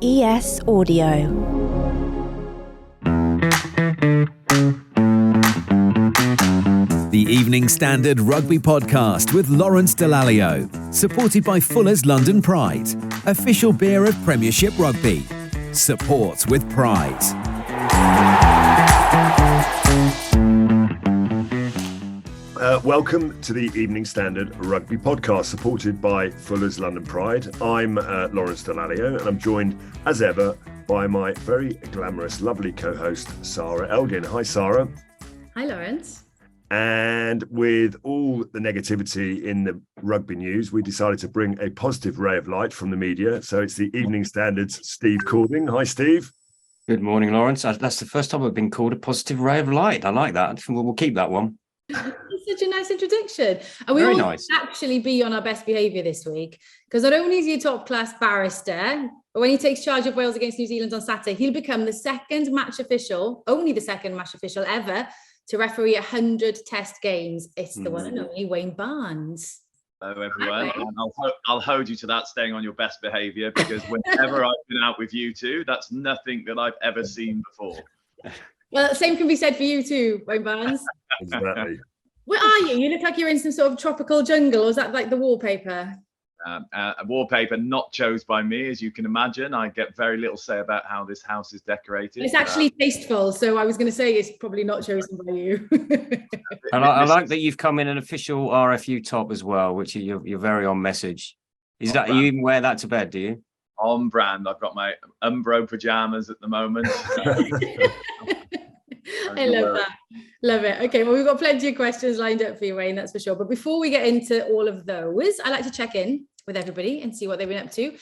ES Audio. The Evening Standard Rugby Podcast with Lawrence Dallaglio, supported by Fuller's London Pride, official beer of Premiership Rugby. Support with pride. Welcome to the Evening Standard Rugby Podcast, supported by Fuller's London Pride. I'm Lawrence Dallaglio, and I'm joined, as ever, by my very glamorous, lovely co-host, Sarra Elgan. Hi, Sarra. Hi, Lawrence. And with all the negativity in the rugby news, we decided to bring a positive ray of light from the media. So it's the Evening Standard's Steve Cording. Hi, Steve. Good morning, Lawrence. That's the first time I've been called a positive ray of light. I like that. We'll keep that one. It's such a nice introduction. And we Very will nice. actually be on our best behaviour this week, because not only is he a top-class barrister, but when he takes charge of Wales against New Zealand on Saturday, he'll become the second match official, only the second match official ever, to referee 100 test games. It's the one and only Wayne Barnes. Hello, everyone. And I'll hold you to that, staying on your best behaviour, because whenever I've been out with you two, that's nothing that I've ever seen before. Well, same can be said for you too, Wayne Barnes. Exactly. Where are you? You look like you're in some sort of tropical jungle, or is that like the wallpaper? A wallpaper not chose by me, as you can imagine. I get very little say about how this house is decorated. It's actually tasteful, so I was going to say it's probably not chosen by you. And I like that you've come in an official RFU top as well, which you're very on message. Is that you even wear that to bed? Do you? On brand. I've got my Umbro pajamas at the moment. I love that. Love it. Okay, well, we've got plenty of questions lined up for you, Wayne, that's for sure. But before we get into all of those, I like to check in with everybody and see what they've been up to.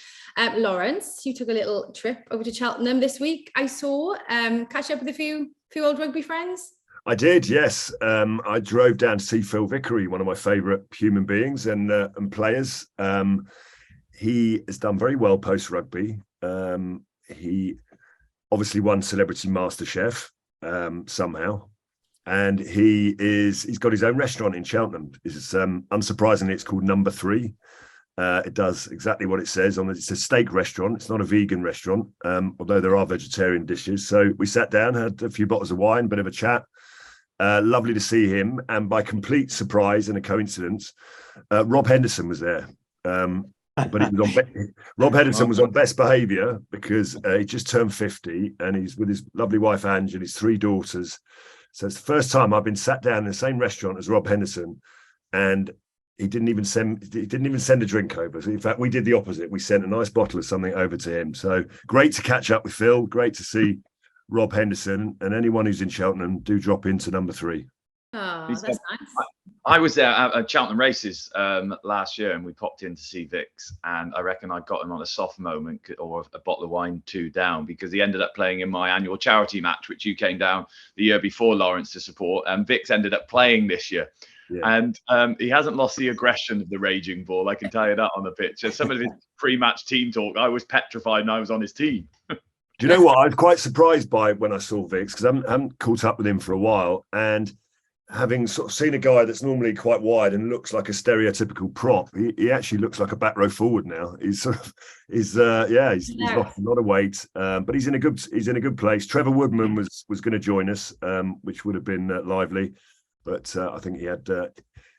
Lawrence, you took a little trip over to Cheltenham this week, I saw. Catch up with a few old rugby friends. I did, yes. I drove down to see Phil Vickery, one of my favourite human beings and players. He has done very well post-rugby. He obviously won Celebrity MasterChef somehow. And he's got his own restaurant in Cheltenham. It's, unsurprisingly, it's called Number 3. It does exactly what it says on it. It's a steak restaurant. It's not a vegan restaurant, although there are vegetarian dishes. So we sat down, had a few bottles of wine, bit of a chat. Lovely to see him. And by complete surprise and a coincidence, Rob Henderson was there. But he was Rob Henderson was on best behaviour because he just turned 50 and he's with his lovely wife Ange and his 3 daughters. So it's the first time I've been sat down in the same restaurant as Rob Henderson, and he didn't even send a drink over. So in fact, we did the opposite. We sent a nice bottle of something over to him. So great to catch up with Phil. Great to see Rob Henderson, and anyone who's in Cheltenham, do drop into Number 3. Oh, that's nice. I was there at Cheltenham Races last year, and we popped in to see Vix, and I reckon I got him on a soft moment or a bottle of wine 2 down, because he ended up playing in my annual charity match, which you came down the year before, Lawrence, to support, and Vix ended up playing this year. Yeah. And he hasn't lost the aggression of the raging bull, I can tell you that on the pitch. Some of his pre-match team talk, I was petrified and I was on his team. Do you know what? I was quite surprised by when I saw Vix, because I haven't caught up with him for a while, and having sort of seen a guy that's normally quite wide and looks like a stereotypical prop, he actually looks like a back row forward now. He's sort of he's lost a lot of weight, but he's in a good place. Trevor Woodman was going to join us, which would have been lively, but I think he had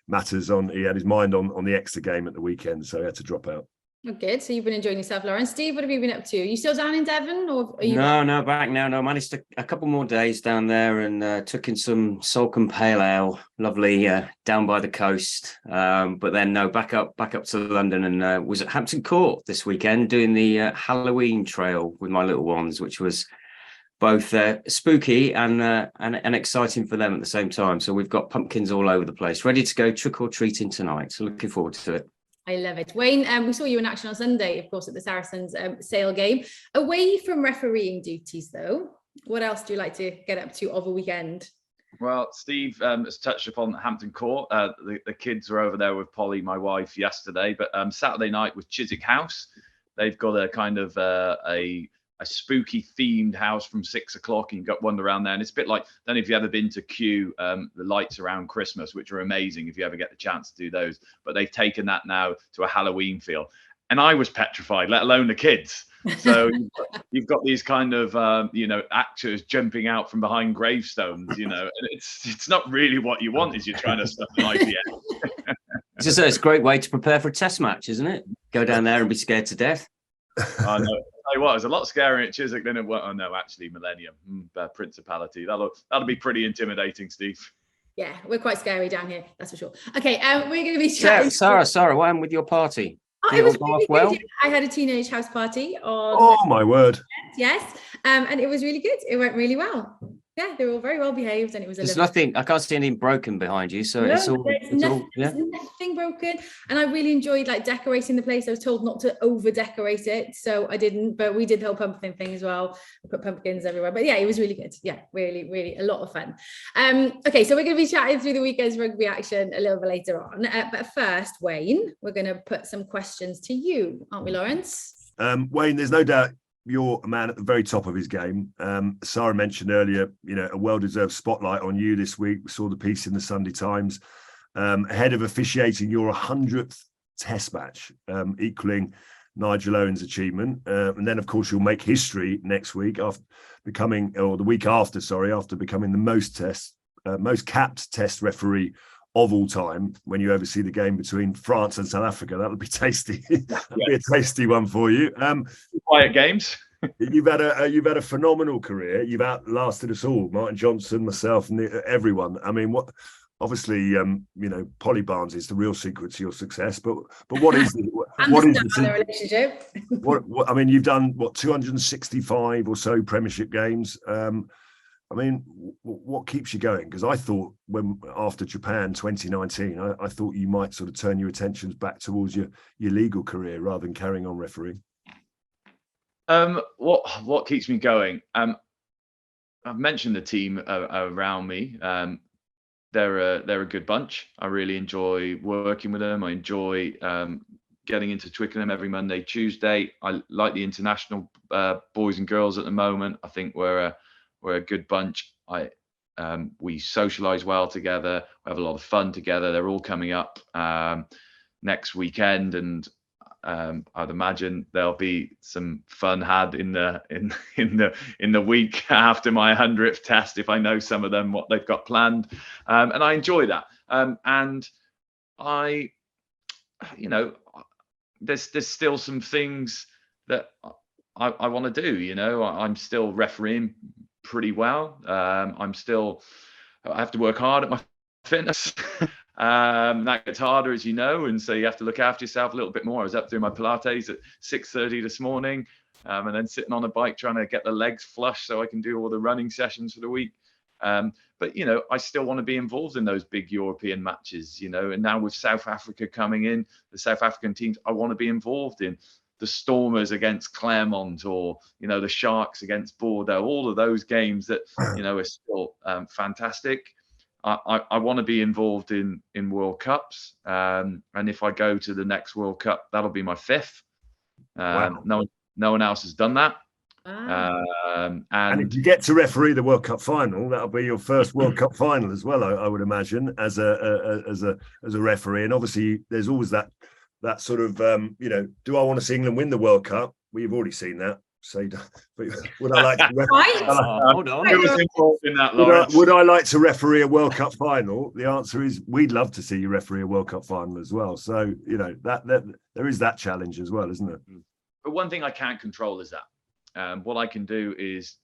matters on. He had his mind on the Exeter game at the weekend, so he had to drop out. Oh, good. So you've been enjoying yourself, Lawrence. Steve, what have you been up to? Are you still down in Devon, or are you? No, back now. No, managed a couple more days down there and took in some Salcombe Pale Ale, lovely down by the coast. But then back up to London, and was at Hampton Court this weekend doing the Halloween trail with my little ones, which was both spooky and exciting for them at the same time. So we've got pumpkins all over the place, ready to go trick or treating tonight. So looking forward to it. I love it. Wayne, we saw you in action on Sunday, of course, at the Saracens Sale game. Away from refereeing duties, though, what else do you like to get up to of a weekend? Well, Steve has touched upon Hampton Court. The kids were over there with Polly, my wife, yesterday. But Saturday night was Chiswick House. They've got a kind of a spooky themed house from 6 o'clock, and you got wander around there. And it's a bit like, I don't know if you've ever been to Kew, the lights around Christmas, which are amazing if you ever get the chance to do those. But they've taken that now to a Halloween feel. And I was petrified, let alone the kids. So you've got these kind of actors jumping out from behind gravestones, and it's not really what you want as you're trying to stuff an IPA. It's a great way to prepare for a test match, isn't it? Go down there and be scared to death. I know. Tell you what, it's a lot scarier at Chiswick than Millennium, Principality. That'll be pretty intimidating, Steve. Yeah, we're quite scary down here, that's for sure. Okay, we're going to be chatting. Sarra, what happened with your party? It was really well. I had a teenage house party on. Oh my word! Yes, and it was really good. It went really well. Yeah, they were all very well behaved, and it was. There's nothing. I can't see anything broken behind you, so there's nothing broken. And I really enjoyed decorating the place. I was told not to over decorate it, so I didn't. But we did the whole pumpkin thing as well. We put pumpkins everywhere. But yeah, it was really good. Yeah, really, really a lot of fun. Okay, so we're going to be chatting through the weekend's rugby action a little bit later on. But first, Wayne, we're going to put some questions to you, aren't we, Lawrence? Wayne, there's no doubt you're a man at the very top of his game. Sarra mentioned earlier, a well-deserved spotlight on you this week. We saw the piece in the Sunday Times ahead of officiating your 100th Test match, equaling Nigel Owen's achievement. And then, of course, you'll make history next week after becoming the most capped Test referee of all time when you oversee the game between France and South Africa. That'll be tasty. That'll be a tasty one for you. Quiet games. You've had a phenomenal career. You've outlasted us all, Martin Johnson, myself, and everyone. I mean, obviously, Polly Barnes is the real secret to your success. But what is the relationship? I mean, you've done 265 or so Premiership games. I mean, what keeps you going? Because I thought after Japan 2019, I thought you might sort of turn your attentions back towards your legal career rather than carrying on refereeing. What keeps me going? I've mentioned the team around me. They're a good bunch. I really enjoy working with them. I enjoy getting into Twickenham every Monday, Tuesday. I like the international boys and girls at the moment. I think we're a good bunch. We socialise well together. We have a lot of fun together. They're all coming up next weekend, and I'd imagine there'll be some fun had in the week after my 100th Test if I know some of them what they've got planned, and I enjoy that. And I, there's still some things that I want to do. I'm still refereeing pretty well. I have to work hard at my fitness. That gets harder, as you know, and so you have to look after yourself a little bit more. I was up doing my Pilates at 6:30 this morning, and then sitting on a bike trying to get the legs flush so I can do all the running sessions for the week. But I still want to be involved in those big European matches, and now with South Africa coming in, the South African teams, I want to be involved in the Stormers against Claremont, or the Sharks against Bordeaux. All of those games that are still fantastic. I want to be involved in World Cups, and if I go to the next World Cup, that'll be my 5th. Wow. No one else has done that. And if you get to referee the World Cup final, that'll be your first World Cup final as well, I would imagine, as a referee. And obviously, there's always that sort of do I want to see England win the World Cup? Well, you've already seen that. So, would I like to hold on. Who was involved in that, Lawrence? Would I like to referee a World Cup final? The answer is we'd love to see you referee a World Cup final as well. So, that there is that challenge as well, isn't it? But one thing I can't control is that. What I can do is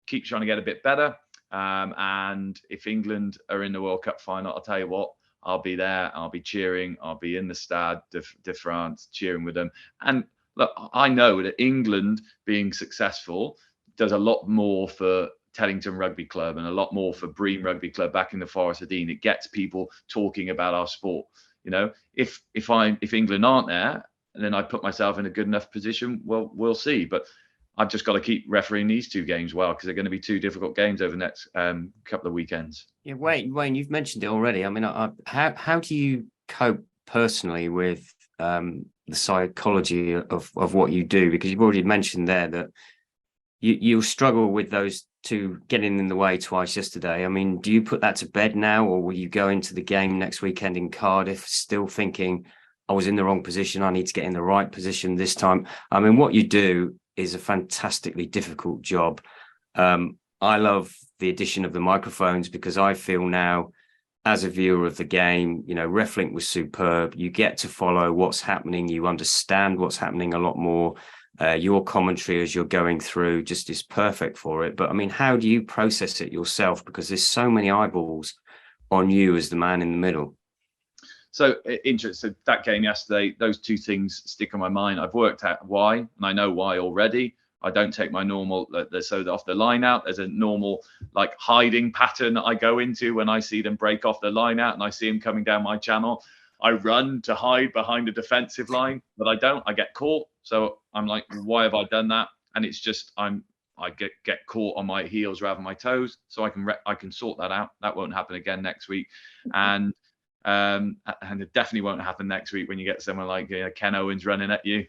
keep trying to get a bit better. And if England are in the World Cup final, I'll tell you what, I'll be there. I'll be cheering. I'll be in the Stade de France cheering with them. And look, I know that England being successful does a lot more for Teddington Rugby Club and a lot more for Bream Rugby Club back in the Forest of Dean. It gets people talking about our sport. If England aren't there, then I put myself in a good enough position. Well, we'll see. But I've just got to keep refereeing these two games well, because they're going to be two difficult games over the next couple of weekends. Yeah, Wayne, you've mentioned it already. I mean, how do you cope personally with the psychology of what you do? Because you've already mentioned there that you struggle with those two getting in the way twice yesterday. I mean, do you put that to bed now, or will you go into the game next weekend in Cardiff still thinking, I was in the wrong position, I need to get in the right position this time? I mean, what you do is a fantastically difficult job. I love the addition of the microphones because I feel now, as a viewer of the game, RefLink was superb. You get to follow what's happening. You understand what's happening a lot more. Your commentary as you're going through just is perfect for it. But I mean, how do you process it yourself? Because there's so many eyeballs on you as the man in the middle. So interesting. That game yesterday, those two things stick on my mind. I've worked out why, and I know why already. I don't take my normal, so off the line out. There's a normal like hiding pattern that I go into when I see them break off the line out and I see them coming down my channel. I run to hide behind a defensive line, but I don't. I get caught. So I'm like, why have I done that? And it's just I get caught on my heels rather than my toes. So I can sort that out. That won't happen again next week. And it definitely won't happen next week when you get someone like Ken Owens running at you.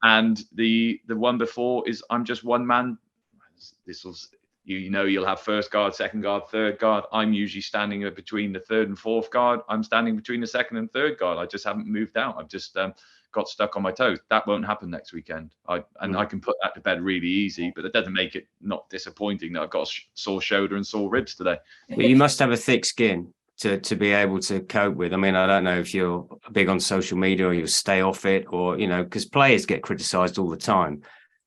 And the one before is I'm just one man. You'll have first guard, second guard, third guard. I'm usually standing between the third and fourth guard. I'm standing between the second and third guard. I just haven't moved out. I've just got stuck on my toes. That won't happen next weekend. I can put that to bed really easy, but it doesn't make it not disappointing that I've got a sore shoulder and sore ribs today. Well, you must have a thick skin to be able to cope with. I mean, I don't know if you're big on social media or you stay off it, or because players get criticised all the time.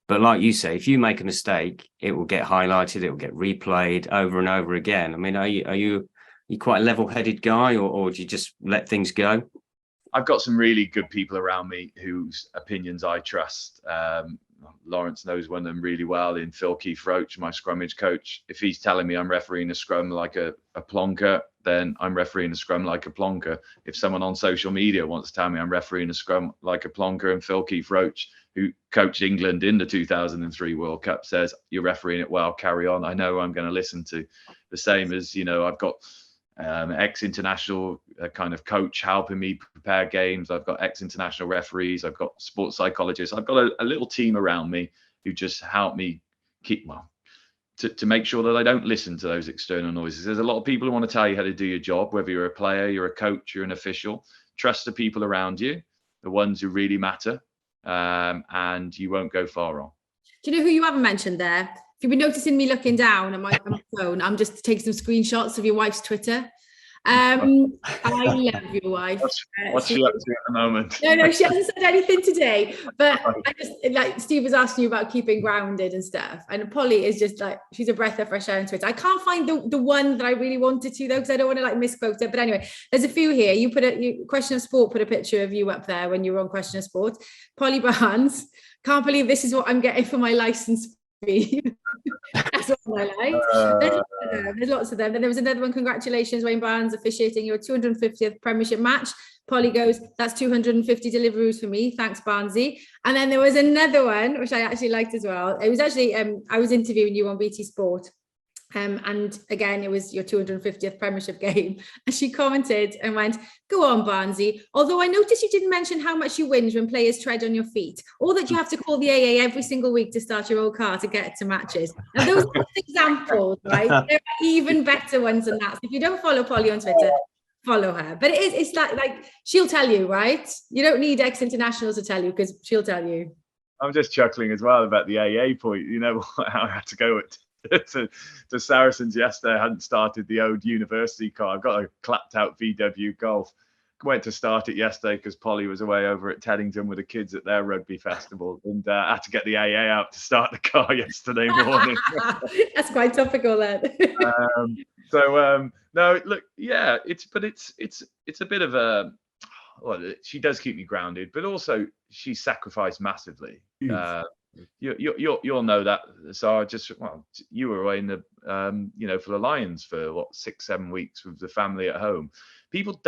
But like you say, if you make a mistake, it will get highlighted, it will get replayed over and over again. I mean, are you quite a level-headed guy, or do you just let things go? I've got some really good people around me whose opinions I trust. Lawrence knows one of them really well in Phil Keith Roach, my scrummage coach. If he's telling me I'm refereeing a scrum like a plonker, then I'm refereeing a scrum like a plonker. If someone on social media wants to tell me I'm refereeing a scrum like a plonker, and Phil Keith Roach, who coached England in the 2003 World Cup, says you're refereeing it well, carry on, I know I'm going to listen to. The same as, I've got ex-international kind of coach helping me prepare games. I've got ex-international referees. I've got sports psychologists. I've got a little team around me who just help me to make sure that I don't listen to those external noises. There's a lot of people who want to tell you how to do your job, whether you're a player, you're a coach, you're an official. Trust the people around you, the ones who really matter, and you won't go far wrong. Do you know who you haven't mentioned there? If you've been noticing me looking down on my phone, I'm just taking some screenshots of your wife's Twitter. I love your wife. What's she up to at the moment? No, she hasn't said anything today. But I just, like Steve was asking you about keeping grounded and stuff. And Polly is just like, she's a breath of fresh air on Twitter. I can't find the one that I really wanted to though, because I don't want to misquote it. But anyway, there's a few here. You Question of Sport put a picture of you up there when you were on Question of Sport. Polly Barnes, can't believe this is what I'm getting for my license fee. That's what I like. There's lots of them. Then there was another one. Congratulations, Wayne Barnes, officiating your 250th Premiership match. Polly goes, that's 250 Deliveroos for me. Thanks, Barnesy. And then there was another one, which I actually liked as well. It was actually, I was interviewing you on BT Sport. And again, it was your 250th Premiership game. And she commented and went, go on, Barnesy. Although I noticed you didn't mention how much you whinge when players tread on your feet, or that you have to call the AA every single week to start your old car to get to matches. And those are examples, right? There are even better ones than that. So if you don't follow Polly on Twitter, follow her. But it's like she'll tell you, right? You don't need ex-internationals to tell you, because she'll tell you. I'm just chuckling as well about the AA point. How I had to go to Saracens yesterday. I hadn't started the old university car. I've got a clapped out VW Golf. Went to start it yesterday because Polly was away over at Teddington with the kids at their rugby festival, and I had to get the AA out to start the car yesterday morning. That's quite topical then. No, look, yeah, it's a bit of a, well, she does keep me grounded, but also she sacrificed massively. You'll know that. So you were away in the for the Lions for 6-7 weeks with the family at home. People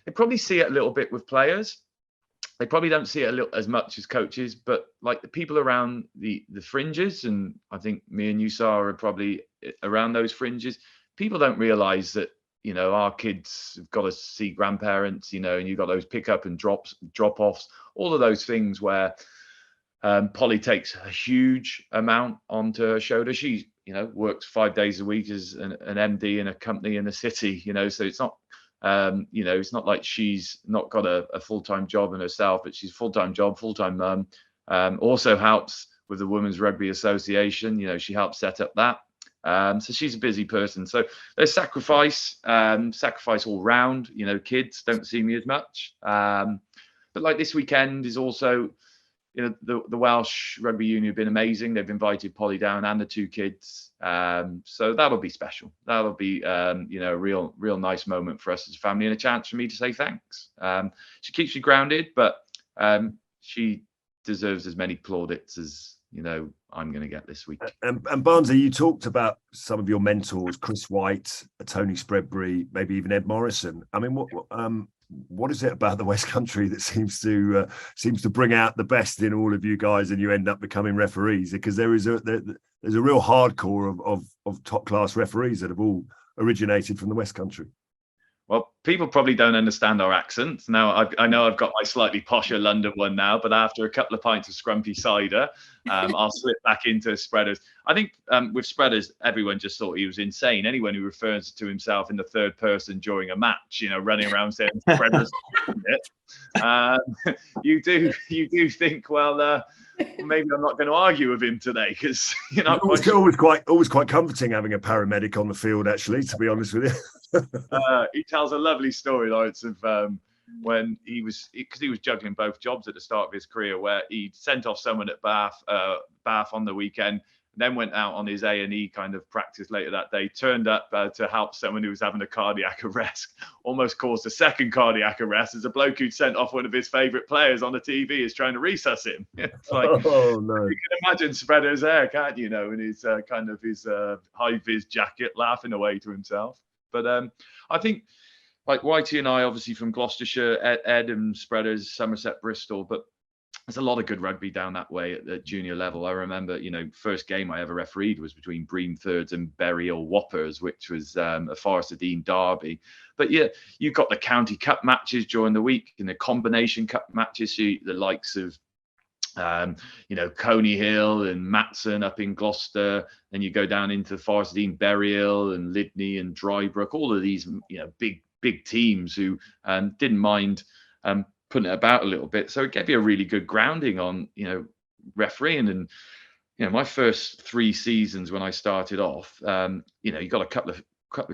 they probably see it a little bit with players. They probably don't see it as much as coaches, but like the people around the fringes, and I think me and you, Sarra, are probably around those fringes. People don't realise that our kids have got to see grandparents, and you've got those pick up and drop offs, all of those things where Polly takes a huge amount onto her shoulder. She, works 5 days a week as an MD in a company in the city, so it's not, it's not like she's not got a full-time job in herself, but she's full-time job, full-time mum, Also helps with the Women's Rugby Association. You know, she helped set up that. So she's a busy person. So there's sacrifice all round. You know, kids don't see me as much. But like this weekend is also, you know, the Welsh Rugby Union have been amazing. They've invited Polly down and the 2 kids. So that'll be special. That'll be, you know, a real nice moment for us as a family and a chance for me to say thanks. She keeps me grounded, but she deserves as many plaudits as, you know, I'm going to get this week. And Barnsley, you talked about some of your mentors, Chris White, Tony Spreadbury, maybe even Ed Morrison. I mean, what is it about the West Country that seems to bring out the best in all of you guys, and you end up becoming referees? Because there's a real hardcore of top class referees that have all originated from the West Country. Well, people probably don't understand our accents. Now, I know I've got my slightly posher London one now, but after a couple of pints of scrumpy cider, I'll slip back into Spreaders. I think with Spreaders, everyone just thought he was insane. Anyone who refers to himself in the third person during a match, you know, running around saying Spreaders, you do think, well, maybe I'm not going to argue with him today, because you know, always quite comforting having a paramedic on the field. Actually, to be honest with you. He tells a lovely story, Lawrence, of when he was juggling both jobs at the start of his career, where he sent off someone at Bath on the weekend, then went out on his A&E kind of practice later that day, turned up to help someone who was having a cardiac arrest, almost caused a second cardiac arrest as a bloke who'd sent off one of his favourite players on the TV is trying to resuscitate him. It's like, oh no! You can imagine Spreader's there, can't you? Know, in his kind of his high-vis jacket, laughing away to himself. But I think, like Whitey and I, obviously from Gloucestershire, Ed and Spreaders, Somerset, Bristol, but there's a lot of good rugby down that way at the junior level. I remember, you know, first game I ever refereed was between Bream Thirds and Burial Whoppers, which was a Forest of Dean derby. But yeah, you've got the County Cup matches during the week and the Combination Cup matches, so the likes of you know, Coney Hill and Matson up in Gloucester. Then you go down into Forest of Dean, Burial and Lydney and Drybrook, all of these, you know, big teams who didn't mind putting it about a little bit. So it gave you a really good grounding on, you know, refereeing. And, you know, my first 3 seasons when I started off, you know, you got a couple of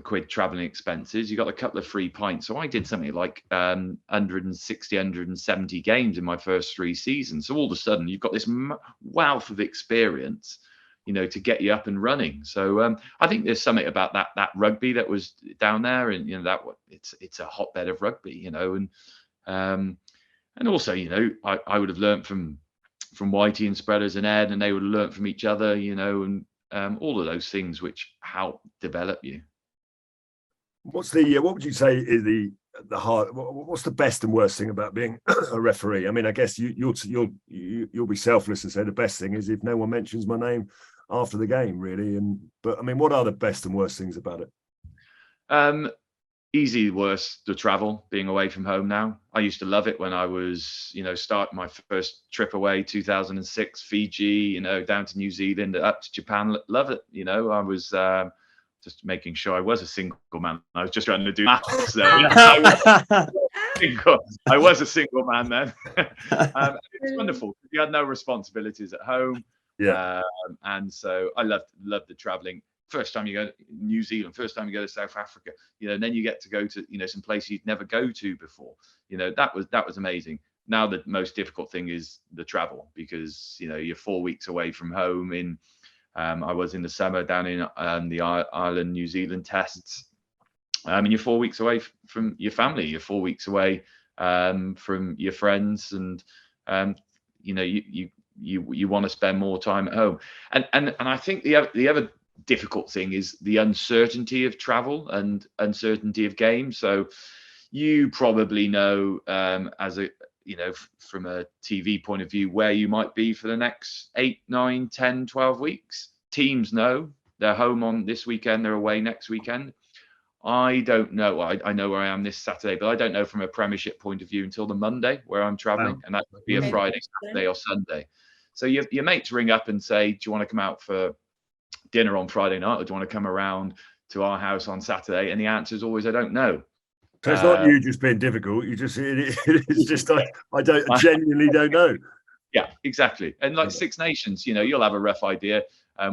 quid traveling expenses, you got a couple of free pints. So I did something like 160, 170 games in my first 3 seasons. So all of a sudden you've got this wealth of experience, you know, to get you up and running. So I think there's something about that rugby that was down there, and, you know, that it's a hotbed of rugby, you know, and also, you know, I would have learned from Whitey and Spreaders and Ed, and they would have learned from each other, you know, and all of those things which help develop you. What would you say is the hard? What's the best and worst thing about being a referee? I mean, I guess you'll be selfless and say the best thing is if no one mentions my name after the game, really. But I mean, what are the best and worst things about it? Easy worst, the travel, being away from home now. I used to love it when I was, you know, starting my first trip away, 2006, Fiji, you know, down to New Zealand, up to Japan. Love it. You know, I was just making sure I was a single man. I was just trying to do maths there. I was a single man then. It's wonderful. You had no responsibilities at home. Yeah. And so I loved the traveling. First time you go to New Zealand, first time you go to South Africa, you know, and then you get to go to, you know, some places you'd never go to before. You know, that was amazing. Now the most difficult thing is the travel, because, you know, you're 4 weeks away from home. I was in the summer down in the Ireland, New Zealand tests. And you're 4 weeks away from your family. You're 4 weeks away from your friends, and you know, you want to spend more time at home. And I think the other difficult thing is the uncertainty of travel and uncertainty of games. So you probably know, as a, you know, from a TV point of view, where you might be for the next 8, 9, 10, 12 weeks. Teams know they're home on this weekend, they're away next weekend. I don't know. I know where I am this Saturday, but I don't know from a Premiership point of view until the Monday where I'm traveling. Wow. And that could be a Friday, Saturday or Sunday. So your mates ring up and say, do you want to come out for dinner on Friday night, or do you want to come around to our house on Saturday? And the answer is always, I don't know. So it's not you just being difficult. You just it's just I genuinely don't know. Yeah, exactly. And like Six Nations, you'll have a rough idea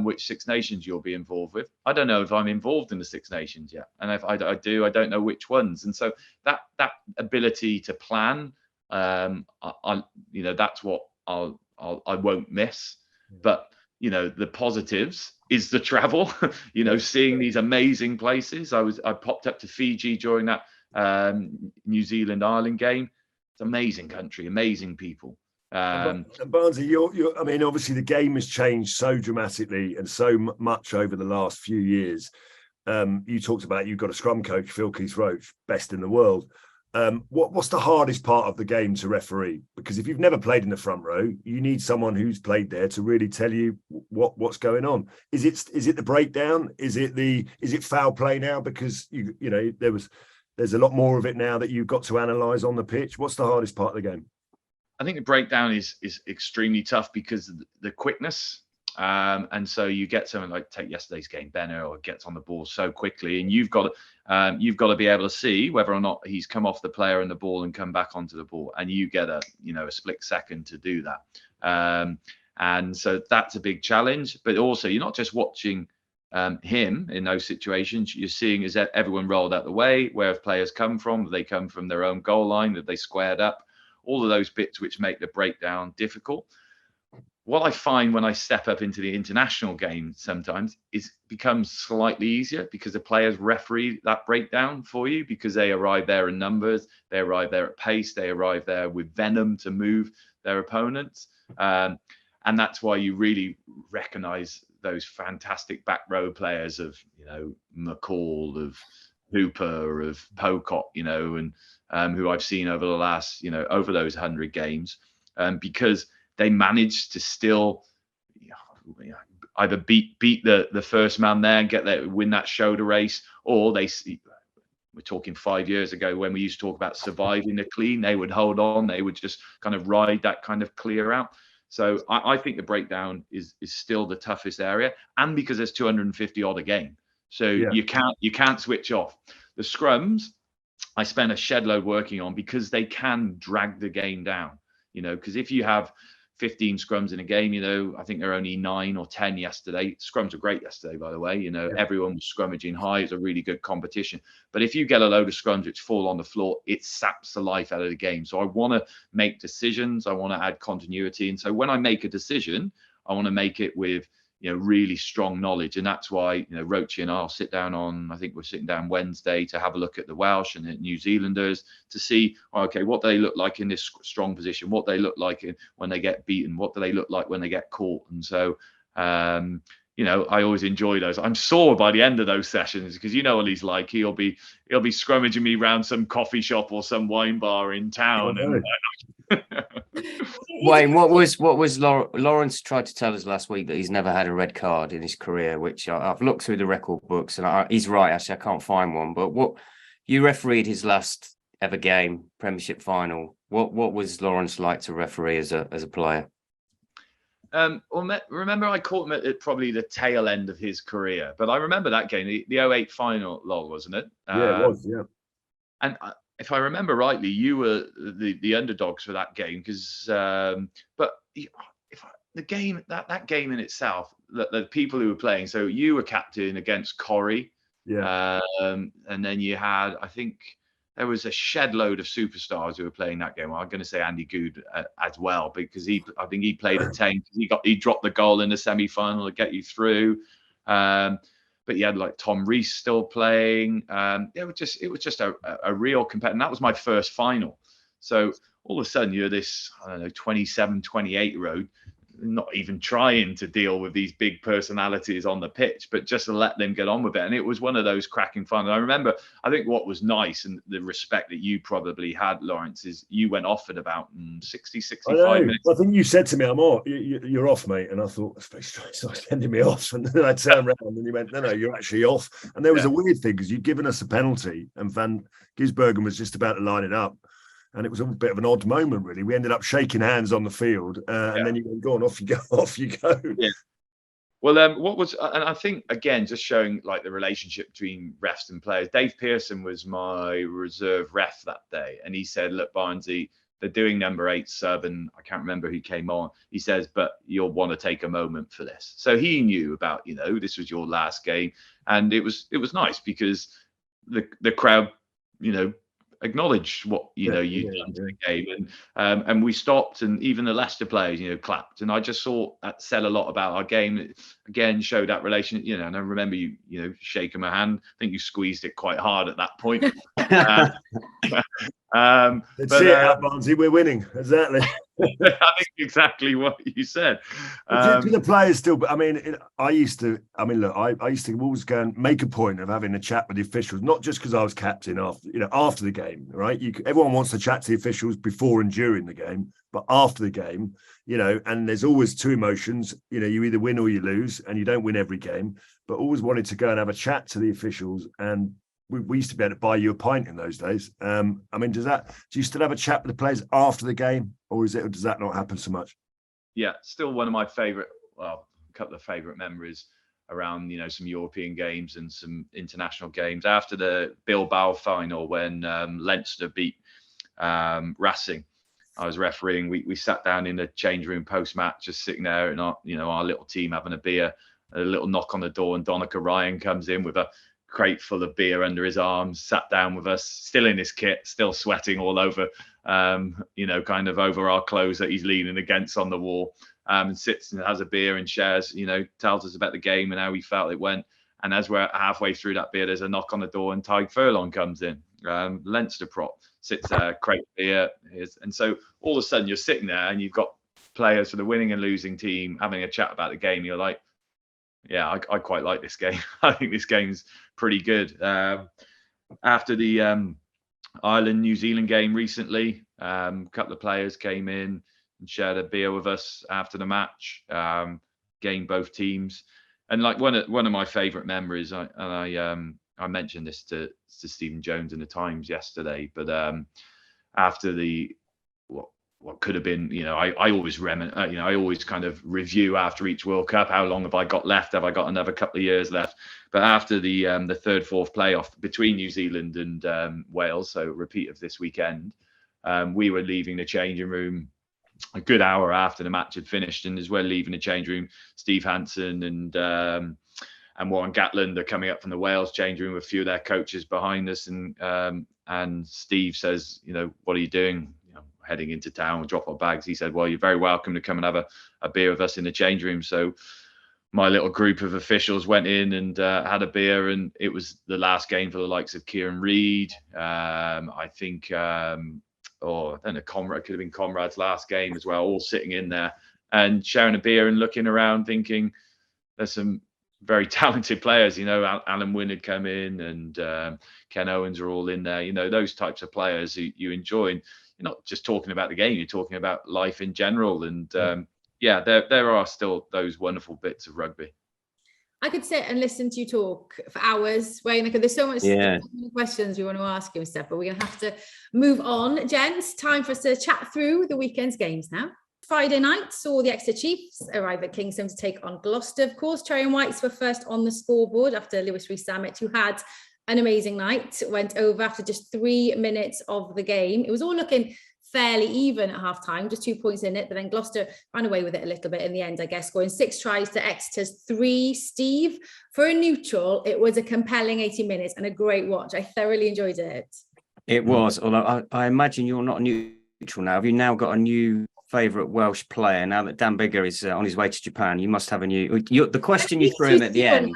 which Six Nations you'll be involved with. I don't know if I'm involved in the Six Nations yet, and if I do, I don't know which ones. And so that ability to plan, that's what I won't miss. But the positives is the travel. Seeing these amazing places. I popped up to Fiji during that New Zealand Ireland game. It's amazing country, amazing people. Barnsley, I mean, obviously the game has changed so dramatically and so much over the last few years. You talked about you've got a scrum coach, Phil Keith-Roach, best in the world. What's the hardest part of the game to referee? Because if you've never played in the front row, you need someone who's played there to really tell you what's going on. Is it the breakdown? Is it foul play now? Because there's a lot more of it now that you've got to analyse on the pitch. What's the hardest part of the game? I think the breakdown is extremely tough because of the quickness. And so you get someone like, take yesterday's game, Benner, or gets on the ball so quickly, and you've got to be able to see whether or not he's come off the player and the ball and come back onto the ball, and you get a split second to do that. And so that's a big challenge. But also, you're not just watching him in those situations. You're seeing is that everyone rolled out the way, where have players come from? Have they come from their own goal line? Have they squared up? All of those bits which make the breakdown difficult. What I find when I step up into the international game sometimes is becomes slightly easier because the players referee that breakdown for you because they arrive there in numbers, they arrive there at pace, they arrive there with venom to move their opponents. And that's why you really recognise those fantastic back row players of, McCall, of Hooper, of Pocock, and who I've seen over the last, over those 100 games, because they managed to still either beat the first man there and win that shoulder race, or we're talking 5 years ago when we used to talk about surviving the clean, they would hold on, they would just kind of ride that kind of clear out. So I think the breakdown is still the toughest area, and because there's 250 odd a game. So you can't switch off. The scrums, I spend a shed load working on because they can drag the game down, because if you have 15 scrums in a game, I think there are only 9 or 10 yesterday. Scrums were great yesterday, by the way. Everyone was scrummaging high. It's a really good competition. But if you get a load of scrums which fall on the floor, it saps the life out of the game. So I want to make decisions. I want to add continuity. And so when I make a decision, I want to make it with really strong knowledge. And that's why, Roachy and I'll sit down I think we're sitting down Wednesday to have a look at the Welsh and the New Zealanders to see, okay, what they look like in this strong position, what they look like when they get beaten, what do they look like when they get caught. And so, I always enjoy those. I'm sore by the end of those sessions because what he's like. He'll be scrummaging me around some coffee shop or some wine bar in town. Wayne, what was Lawrence tried to tell us last week that he's never had a red card in his career, which I've looked through the record books and he's right. Actually, I can't find one. But what you refereed his last ever game, Premiership Final. What was Lawrence like to referee as a player? Remember, I caught him at probably the tail end of his career, but I remember that game, the 08 final, Lol, wasn't it? Yeah, it was. Yeah, and. If I remember rightly, you were the underdogs for that game because, but the game that game in itself, the people who were playing. So you were captain against Corrie, and then you had, I think there was a shed load of superstars who were playing that game. I'm going to say Andy Good as well because I think he played a 10 because he dropped the goal in the semi-final to get you through. But you had like Tom Rees still playing. It was just a real competitor. And that was my first final. So all of a sudden you're this, 27, 28-year-old, not even trying to deal with these big personalities on the pitch, but just to let them get on with it. And it was one of those cracking finals. I remember, I think what was nice and the respect that you probably had, Lawrence, is you went off at about 60, 65 minutes. I think you said to me, I'm off. You're off, mate. And I thought, that's very strange. So sending me off. And then I turned around and you went, no, you're actually off. And there was a weird thing because you'd given us a penalty and Van Gisbergen was just about to line it up. And it was a bit of an odd moment, really. We ended up shaking hands on the field, and then you went, "Go on, off you go." Yeah. Well, what was, and I think again, just showing like the relationship between refs and players. Dave Pearson was my reserve ref that day, and he said, "Look, Barnesy, they're doing number 8 sub, and I can't remember who came on. He says, but you'll want to take a moment for this. So he knew about, this was your last game, and it was nice because the crowd, acknowledged what you'd done to the game, and we stopped, and even the Leicester players clapped, and I just thought that said a lot about our game. It, again, showed that relation, and I remember you shaking my hand. I think you squeezed it quite hard at that point. Barnsley, we're winning. Exactly. I think exactly what you said. Do the players still? I used to always go and make a point of having a chat with the officials, not just because I was captain after the game, right? Everyone wants to chat to the officials before and during the game, but after the game, and there's always two emotions. You either win or you lose, and you don't win every game, but always wanted to go and have a chat to the officials. And we used to be able to buy you a pint in those days. Do you still have a chat with the players after the game, or does that not happen so much? Yeah, still one of my a couple of favorite memories around, some European games and some international games. After the Bilbao final, when Leinster beat Racing, I was refereeing. We sat down in the change room post-match, just sitting there, and our little team having a beer. A little knock on the door, and Donica Ryan comes in with a crate full of beer under his arms, sat down with us, still in his kit, still sweating all over, kind of over our clothes that he's leaning against on the wall, and sits and has a beer and shares, tells us about the game and how he felt it went. And as we're halfway through that beer, there's a knock on the door, and Tyg Furlong comes in, Leinster prop, sits there, crate of beer. And so all of a sudden you're sitting there and you've got players for the winning and losing team having a chat about the game. You're like, yeah, I quite like this game. I think this game's pretty good. After the Ireland-New Zealand game recently, a couple of players came in and shared a beer with us after the match, gained both teams. And like one of my favourite memories, I mentioned this to Stephen Jones in the Times yesterday, but after what could have been, I always I always kind of review after each World Cup, how long have I got left? Have I got another couple of years left? But after the third, fourth playoff between New Zealand and Wales, so repeat of this weekend, we were leaving the changing room a good hour after the match had finished, and as we're leaving the change room, Steve Hansen and Warren Gatland are coming up from the Wales change room with a few of their coaches behind us, and Steve says, what are you doing? Heading into town, we'll drop our bags. He said, well, you're very welcome to come and have a beer with us in the change room. So my little group of officials went in and had a beer, and it was the last game for the likes of Kieran Reid. I think, I don't know, Conrad, could have been Conrad's last game as well, all sitting in there and sharing a beer and looking around thinking there's some very talented players. Alan Wynne had come in, and Ken Owens are all in there. Those types of players who you enjoy. And you're not just talking about the game, you're talking about life in general. And there are still those wonderful bits of rugby. I could sit and listen to you talk for hours, Wayne. There's so much questions we want to ask you and stuff, but we're going to have to move on. Gents, time for us to chat through the weekend's games now. Friday night saw the Exeter Chiefs arrive at Kingston to take on Gloucester. Of course, Cherry and Whites were first on the scoreboard after Lewis Rees-Zammit, who had an amazing night, went over after just 3 minutes of the game. It was all looking fairly even at half-time, just 2 points in it, but then Gloucester ran away with it a little bit in the end, I guess, scoring 6 tries to Exeter's 3. Steve, for a neutral, it was a compelling 80 minutes and a great watch. I thoroughly enjoyed it. It was, although I imagine you're not neutral now. Have you now got a new favourite Welsh player now that Dan Biggar is on his way to Japan? You must have a new. The question you threw him at the end.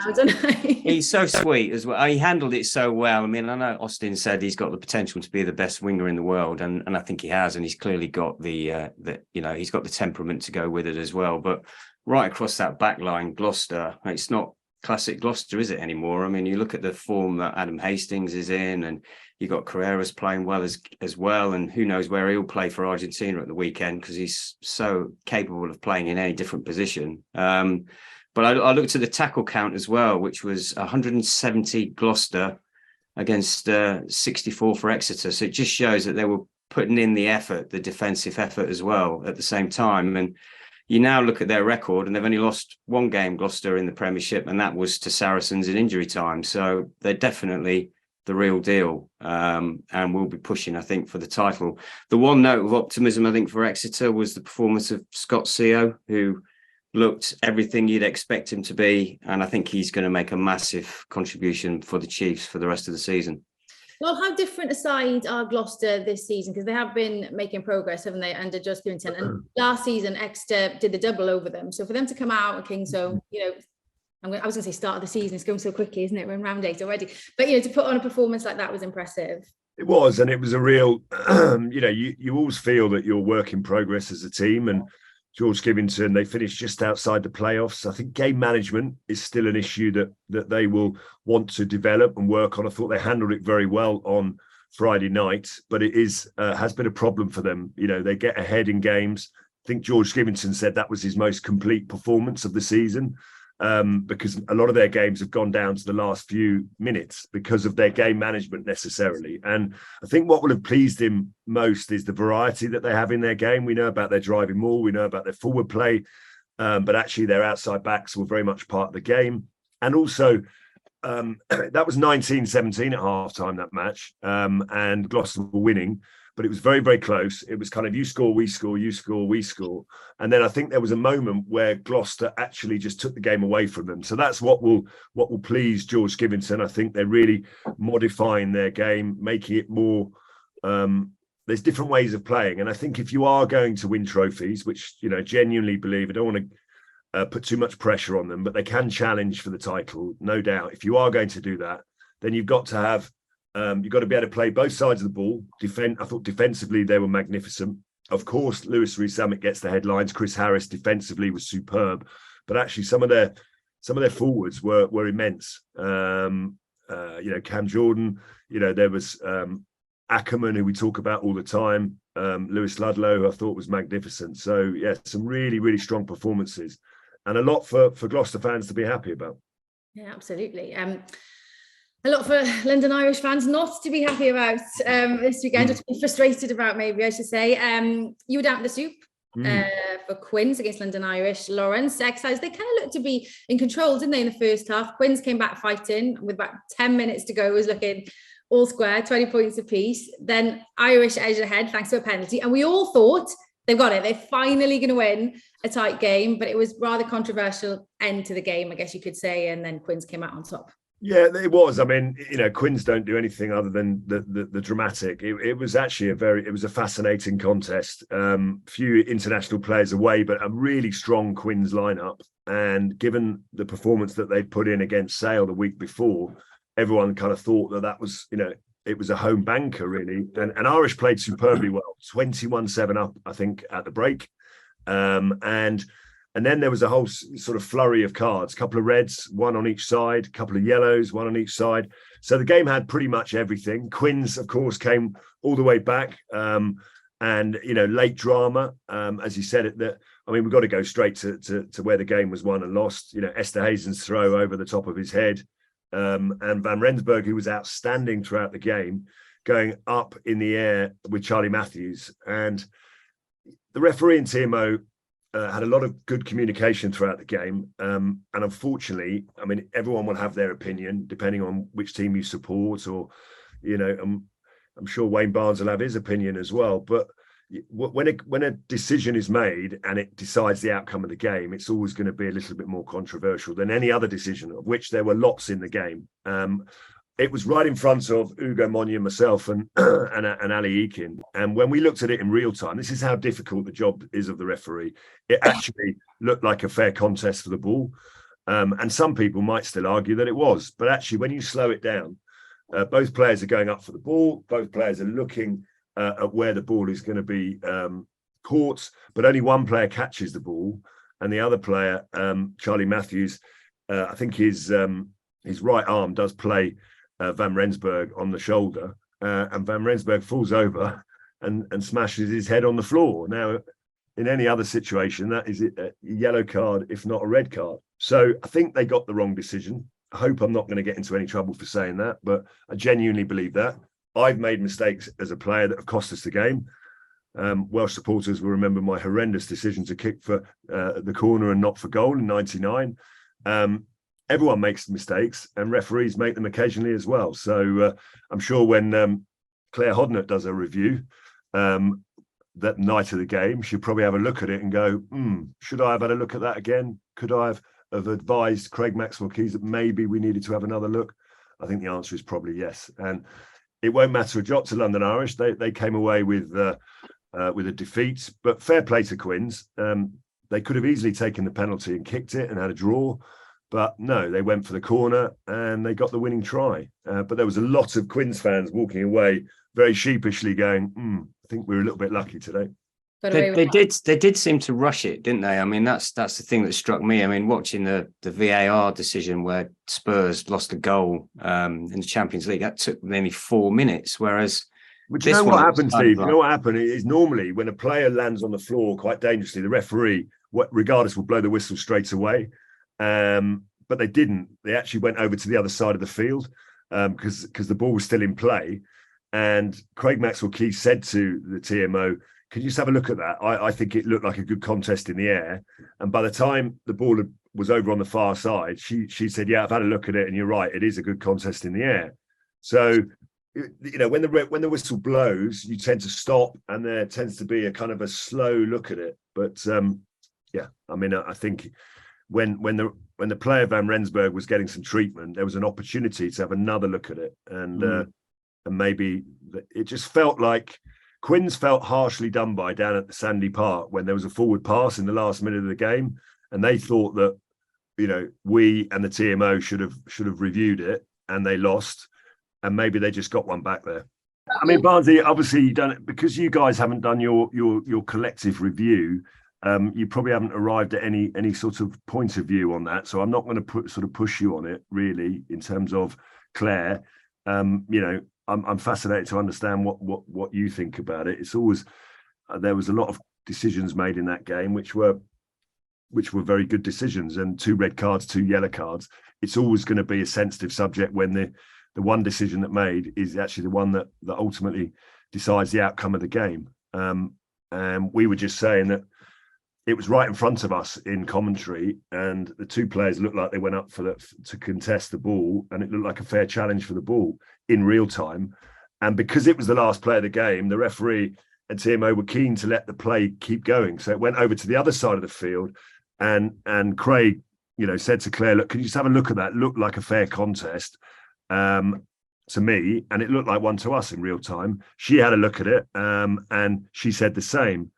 He's so sweet as well. He handled it so well. I mean, I know Austin said he's got the potential to be the best winger in the world, and I think he has, and he's clearly got the he's got the temperament to go with it as well. But right across that back line, Gloucester, it's not classic Gloucester, is it anymore? I mean, you look at the form that Adam Hastings is in, and you got Carreras playing well as well, and who knows where he'll play for Argentina at the weekend, because he's so capable of playing in any different position. But I looked at the tackle count as well, which was 170 Gloucester against 64 for Exeter. So it just shows that they were putting in the effort, the defensive effort as well at the same time. And you now look at their record, and they've only lost one game, Gloucester, in the Premiership, and that was to Saracens in injury time. So they're definitely the real deal, and will be pushing, I think, for the title. The one note of optimism, I think, for Exeter was the performance of Scott Seo, who looked everything you'd expect him to be, and I think he's going to make a massive contribution for the Chiefs for the rest of the season. Well, how different a side are Gloucester this season? Because they have been making progress, haven't they, under Just Givington? And last season, Exeter did the double over them. So for them to come out and Kingsholm, I was going to say start of the season, it's going so quickly, isn't it? We're in round 8 already. But, to put on a performance like that was impressive. It was, and it was a real, you always feel that you're work in progress as a team. And George Givington, they finished just outside the playoffs. I think game management is still an issue that they will want to develop and work on. I thought they handled it very well on Friday night, but it has been a problem for them. They get ahead in games. I think George Givington said that was his most complete performance of the season, because a lot of their games have gone down to the last few minutes because of their game management necessarily. And I think what will have pleased him most is the variety that they have in their game. We know about their driving maul, we know about their forward play, but actually their outside backs were very much part of the game. And also, that was 19-17 at halftime, that match, and Gloucester were winning. But it was very, very close. It was kind of you score, we score, you score, we score. And then I think there was a moment where Gloucester actually just took the game away from them. So that's what will please George Givington. I think they're really modifying their game, making it more. There's different ways of playing. And I think if you are going to win trophies, which, genuinely believe, I don't want to put too much pressure on them, but they can challenge for the title, no doubt. If you are going to do that, then you've got to have you've got to be able to play both sides of the ball. I thought defensively they were magnificent. Of course, Lewis Rees-Summit gets the headlines. Chris Harris defensively was superb, but actually some of their forwards were immense. Cam Jordan. There was Ackerman, who we talk about all the time. Lewis Ludlow, who I thought was magnificent. So yeah, some really, really strong performances, and a lot for Gloucester fans to be happy about. Yeah, absolutely. A lot for London Irish fans not to be happy about this weekend, or to be frustrated about, maybe I should say. You were down at the Soup for Quins against London Irish. Lawrence, Exercise, they kind of looked to be in control, didn't they, in the first half? Quins came back fighting with about 10 minutes to go. It was looking all square, 20 points apiece. Then Irish edged ahead thanks to a penalty. And we all thought they've got it. They're finally going to win a tight game, but it was rather controversial end to the game, I guess you could say. And then Quins came out on top. Yeah, it was. I mean, Quins don't do anything other than the dramatic. It was actually it was a fascinating contest. Few international players away, but a really strong Quins lineup. And given the performance that they put in against Sale the week before, everyone kind of thought that was, it was a home banker really. And Irish played superbly well, 21-7 up, I think, at the break. And then there was a whole sort of flurry of cards, a couple of reds, one on each side, a couple of yellows, one on each side. So the game had pretty much everything. Quins, of course, came all the way back. And, late drama, as you said, we've got to go straight to where the game was won and lost. Esther Hazen's throw over the top of his head. And Van Rensburg, who was outstanding throughout the game, going up in the air with Charlie Matthews. And the referee and TMO had a lot of good communication throughout the game. And unfortunately, everyone will have their opinion depending on which team you support, or, I'm sure Wayne Barnes will have his opinion as well. But when a decision is made and it decides the outcome of the game, it's always going to be a little bit more controversial than any other decision, of which there were lots in the game. It was right in front of Ugo Monya, myself, and Ali Ekin. And when we looked at it in real time, this is how difficult the job is of the referee. It actually looked like a fair contest for the ball. And some people might still argue that it was. But actually, when you slow it down, both players are going up for the ball. Both players are looking at where the ball is going to be caught. But only one player catches the ball. And the other player, Charlie Matthews, I think his right arm does play Van Rensburg on the shoulder, and Van Rensburg falls over and smashes his head on the floor. Now, in any other situation, that is a yellow card, if not a red card. So I think they got the wrong decision. I hope I'm not going to get into any trouble for saying that, but I genuinely believe that. I've made mistakes as a player that have cost us the game. Welsh supporters will remember my horrendous decision to kick for the corner and not for goal in '99. everyone makes mistakes, and referees make them occasionally as well. So I'm sure when Claire Hodnett does a review that night of the game, she'll probably have a look at it and go, should I have had a look at that again? Could I have advised Craig Maxwell-Keys that maybe we needed to have another look? I think the answer is probably yes. And it won't matter a jot to London Irish. They came away with a defeat, but fair play to Quins. They could have easily taken the penalty and kicked it and had a draw, but no, they went for the corner and they got the winning try. But there was a lot of Quins fans walking away very sheepishly going, I think we were a little bit lucky today. They did seem to rush it, didn't they? I mean, that's the thing that struck me. I mean, watching the VAR decision where Spurs lost a goal in the Champions League, that took nearly 4 minutes, whereas But you know what happened, Steve? You know what happened is normally when a player lands on the floor quite dangerously, the referee, regardless, will blow the whistle straight away. But they didn't. They actually went over to the other side of the field because the ball was still in play. And Craig Maxwell-Keys said to the TMO, "Can you just have a look at that? I think it looked like a good contest in the air." And by the time the ball was over on the far side, she said, "Yeah, I've had a look at it, and you're right. It is a good contest in the air." So, you know, when the whistle blows, you tend to stop, and there tends to be a kind of a slow look at it. But yeah, I mean, I think when the player Van Rensburg was getting some treatment, there was an opportunity to have another look at it, and maybe it just felt like Quins felt harshly done by down at the Sandy Park when there was a forward pass in the last minute of the game, and they thought that, you know, we and the TMO should have reviewed it, and they lost, and maybe they just got one back there. I mean, Barnsley, obviously you done it because you guys haven't done your collective review. You probably haven't arrived at any sort of point of view on that, so I'm not going to push you on it really in terms of Claire. You know, I'm fascinated to understand what you think about it. It's always there was a lot of decisions made in that game which were very good decisions, and 2 red cards, 2 yellow cards. It's always going to be a sensitive subject when the one decision that made is actually the one that ultimately decides the outcome of the game. And we were just saying that it was right in front of us in commentary, and the 2 players looked like they went up to contest the ball, and it looked like a fair challenge for the ball in real time. And because it was the last play of the game, the referee and TMO were keen to let the play keep going. So it went over to the other side of the field, and Craig, you know, said to Claire, "Look, can you just have a look at that? It looked like a fair contest to me, and it looked like one to us in real time." She had a look at it, and she said the same.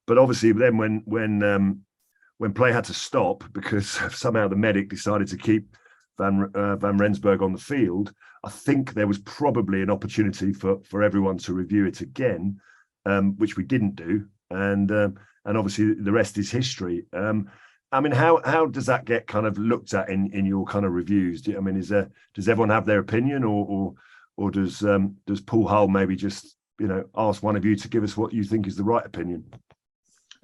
But obviously, then when play had to stop because somehow the medic decided to keep Van Rensburg on the field, I think there was probably an opportunity for everyone to review it again, which we didn't do, and obviously the rest is history. I mean, how does that get kind of looked at in your kind of reviews? I mean, does everyone have their opinion, or does Paul Hull maybe just, you know, ask one of you to give us what you think is the right opinion?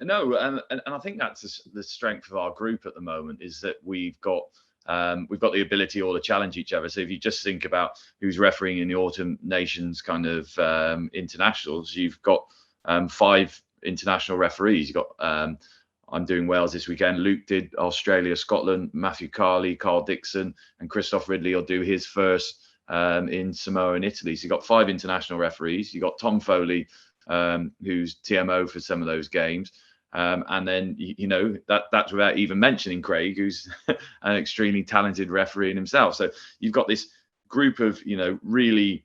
No, and I think that's the strength of our group at the moment, is that we've got the ability all to challenge each other. So if you just think about who's refereeing in the Autumn Nations kind of internationals, you've got 5 international referees. You've got I'm doing Wales this weekend. Luke did Australia, Scotland. Matthew Carley, Carl Dixon, and Christoph Ridley will do his first in Samoa and Italy. So you've got 5 international referees. You've got Tom Foley, who's TMO for some of those games. And then, you know, that's without even mentioning Craig, who's an extremely talented referee in himself. So you've got this group of, you know, really,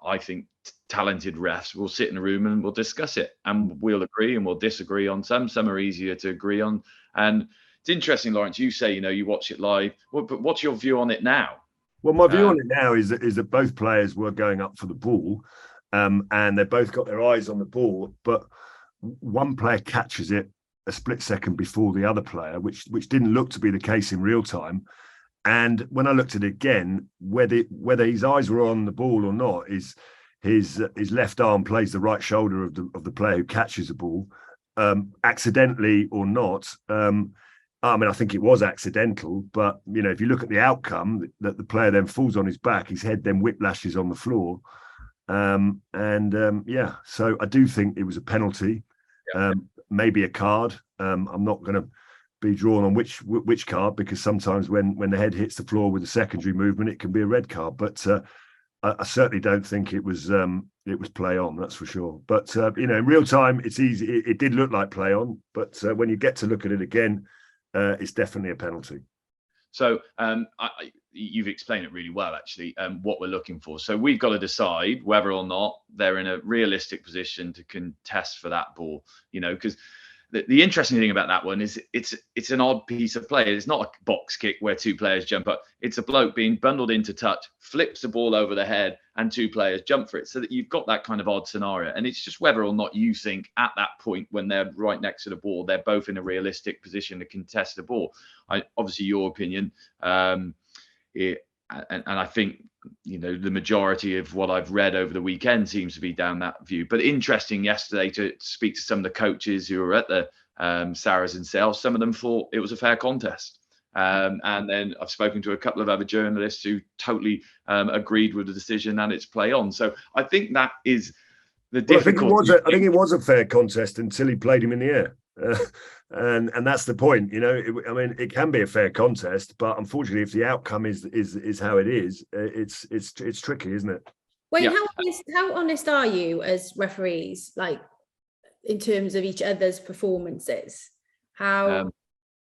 I think, talented refs. We'll sit in a room and we'll discuss it, and we'll agree and we'll disagree on some. Some are easier to agree on. And it's interesting, Lawrence, you say, you know, you watch it live. But what's your view on it now? Well, my view on it now is that both players were going up for the ball, and they both got their eyes on the ball, but one player catches it a split second before the other player, which didn't look to be the case in real time. And when I looked at it again, whether his eyes were on the ball or not, is his left arm plays the right shoulder of the player who catches the ball, accidentally or not. I mean, I think it was accidental, but you know, if you look at the outcome, that the player then falls on his back, his head then whiplashes on the floor. Yeah, so I do think it was a penalty, maybe a card. I'm not going to be drawn on which card, because sometimes when the head hits the floor with a secondary movement, it can be a red card. But I certainly don't think it was play on, that's for sure. But in real time, it's easy. It did look like play on, but when you get to look at it again, it's definitely a penalty. So you've explained it really well, actually, what we're looking for. So we've got to decide whether or not they're in a realistic position to contest for that ball, because the interesting thing about that one is it's an odd piece of play. It's not a box kick where two players jump up. It's a bloke being bundled into touch, flips the ball over the head, and two players jump for it. So that you've got that kind of odd scenario. And it's just whether or not you think at that point, when they're right next to the ball, they're both in a realistic position to contest the ball. Obviously, your opinion, and I think, the majority of what I've read over the weekend seems to be down that view. But interesting yesterday to speak to some of the coaches who were at the Sarras and Sales. Some of them thought it was a fair contest. And then I've spoken to a couple of other journalists who totally agreed with the decision, and it's play on. So I think that is the difficulty. I think it was a fair contest until he played him in the air. And that's the point, it can be a fair contest, but unfortunately, if the outcome is how it is, it's tricky, isn't it? Wayne, yeah. How honest are you as referees, like in terms of each other's performances? How?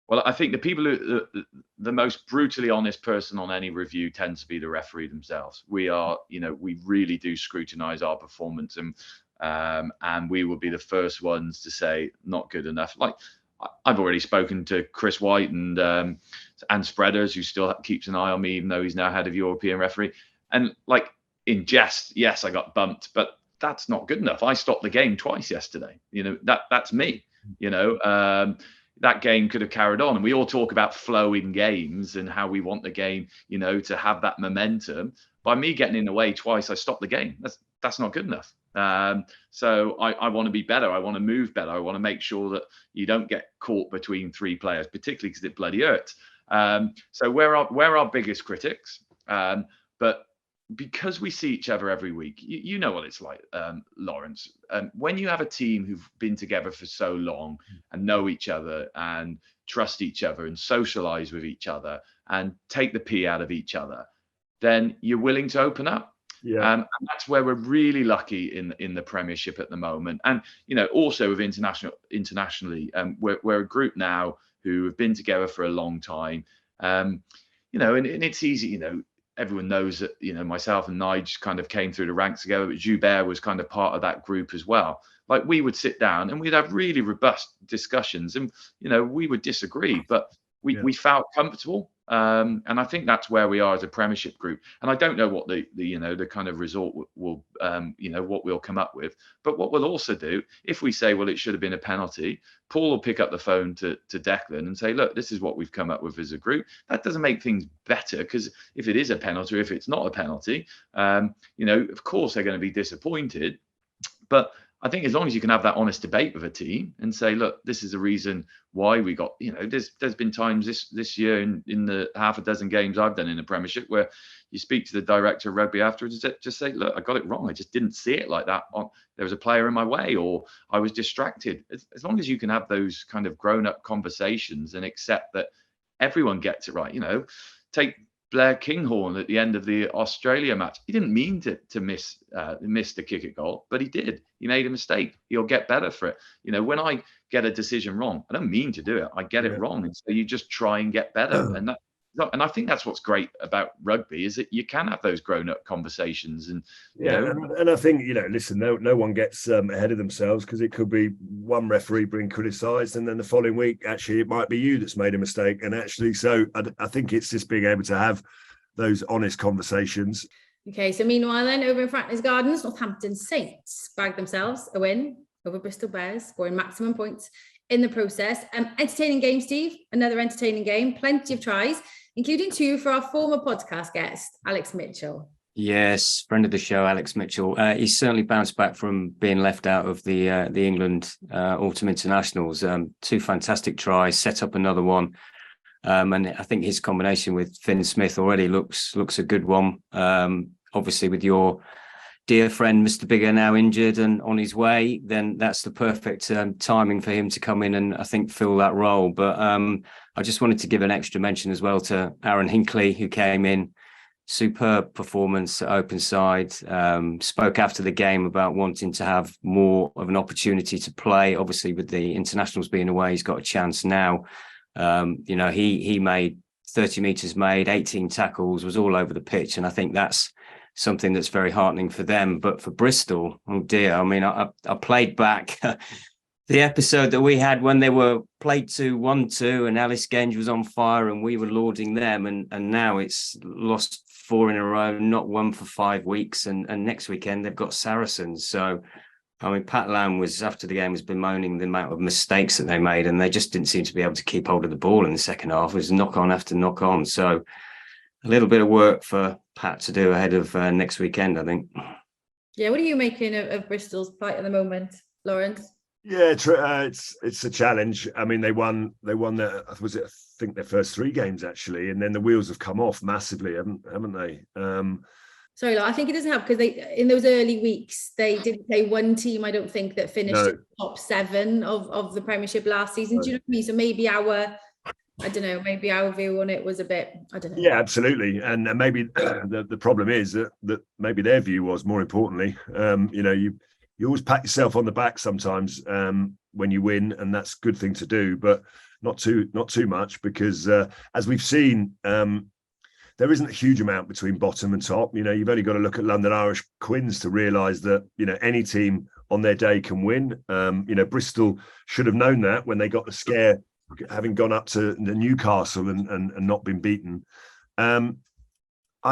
Well, I think the people the most brutally honest person on any review tends to be the referee themselves. We are, we really do scrutinise our performance, and we will be the first ones to say not good enough. Like I've already spoken to Chris White and Spreaders, who still keeps an eye on me, even though he's now head of European referee. And like in jest, yes, I got bumped, but that's not good enough. I stopped the game twice yesterday. That's me. That game could have carried on. And we all talk about flow in games and how we want the game, to have that momentum. By me getting in the way twice, I stopped the game. That's not good enough. So I want to be better. I want to move better. I want to make sure that you don't get caught between three players, particularly because it bloody hurts. So we're our biggest critics. But because we see each other every week, you know what it's like, Lawrence. When you have a team who've been together for so long and know each other and trust each other and socialize with each other and take the pee out of each other, then you're willing to open up. Yeah. And that's where we're really lucky in the Premiership at the moment. And, also with internationally, we're a group now who have been together for a long time. And it's easy, everyone knows that, myself and Nige kind of came through the ranks together, but Joubert was kind of part of that group as well. Like we would sit down and we'd have really robust discussions and, we would disagree, but we felt comfortable. And I think that's where we are as a Premiership group. And I don't know what the kind of result will, what we'll come up with. But what we'll also do, if we say, well, it should have been a penalty, Paul will pick up the phone to Declan and say, look, this is what we've come up with as a group. That doesn't make things better, because if it is a penalty, or if it's not a penalty, of course they're going to be disappointed. But I think as long as you can have that honest debate with a team and say, look, this is the reason why we got, there's been times this year in the half a dozen games I've done in the Premiership where you speak to the director of rugby afterwards, just say, look, I got it wrong. I just didn't see it like that. There was a player in my way, or I was distracted. As long as you can have those kind of grown-up conversations and accept that everyone gets it right. Take Blair Kinghorn at the end of the Australia match. He didn't mean to miss the kick at goal, but he did. He made a mistake. He'll get better for it. When I get a decision wrong, I don't mean to do it. I get it wrong, and so you just try and get better. And I think that's what's great about rugby, is that you can have those grown-up conversations. And and I think listen, no one gets ahead of themselves, because it could be one referee being criticised, and then the following week, actually, it might be you that's made a mistake. And actually, so I think it's just being able to have those honest conversations. Okay, so meanwhile, then over in Franklin's Gardens, Northampton Saints bagged themselves a win over Bristol Bears, scoring maximum points in the process. Entertaining game, Steve. Another entertaining game. Plenty of tries, including 2 for our former podcast guest, Alex Mitchell. Yes, friend of the show, Alex Mitchell. He's certainly bounced back from being left out of the England Autumn Internationals. 2 fantastic tries, set up another one. And I think his combination with Finn Smith already looks a good one. Obviously, with your dear friend Mr. Bigger now injured and on his way, then that's the perfect timing for him to come in and I think fill that role. But I just wanted to give an extra mention as well to Aaron Hinkley, who came in. Superb performance at open side, spoke after the game about wanting to have more of an opportunity to play. Obviously, with the internationals being away, he's got a chance now. He made 30 metres made, 18 tackles, was all over the pitch. And I think that's something that's very heartening for them. But for Bristol, oh dear, I mean, I played back the episode that we had when they were played 1-2 and Alice Genge was on fire and we were lauding them. And now it's lost 4 in a row, not won for 5 weeks. And next weekend they've got Saracens. So, I mean, Pat Lam was, after the game, was bemoaning the amount of mistakes that they made and they just didn't seem to be able to keep hold of the ball in the second half. It was knock on after knock on. So a little bit of work for Pat to do ahead of next weekend, I think. Yeah, what are you making of Bristol's fight at the moment, Lawrence? Yeah, it's a challenge. I mean, they won their, I think their first 3 games actually, and then the wheels have come off massively, haven't they? Sorry, I think it doesn't help because in those early weeks they didn't play one team. I don't think that finished in the top 7 of the Premiership last season. Do you know what I mean? So maybe maybe our view on it was a bit, I don't know. Yeah, absolutely, and maybe the problem is that maybe their view was, more importantly, you always pat yourself on the back sometimes when you win, and that's a good thing to do, but not too much, because as we've seen, there isn't a huge amount between bottom and top. You've only got to look at London Irish Quins to realise that any team on their day can win. Bristol should have known that when they got the scare, having gone up to the Newcastle and not been beaten. I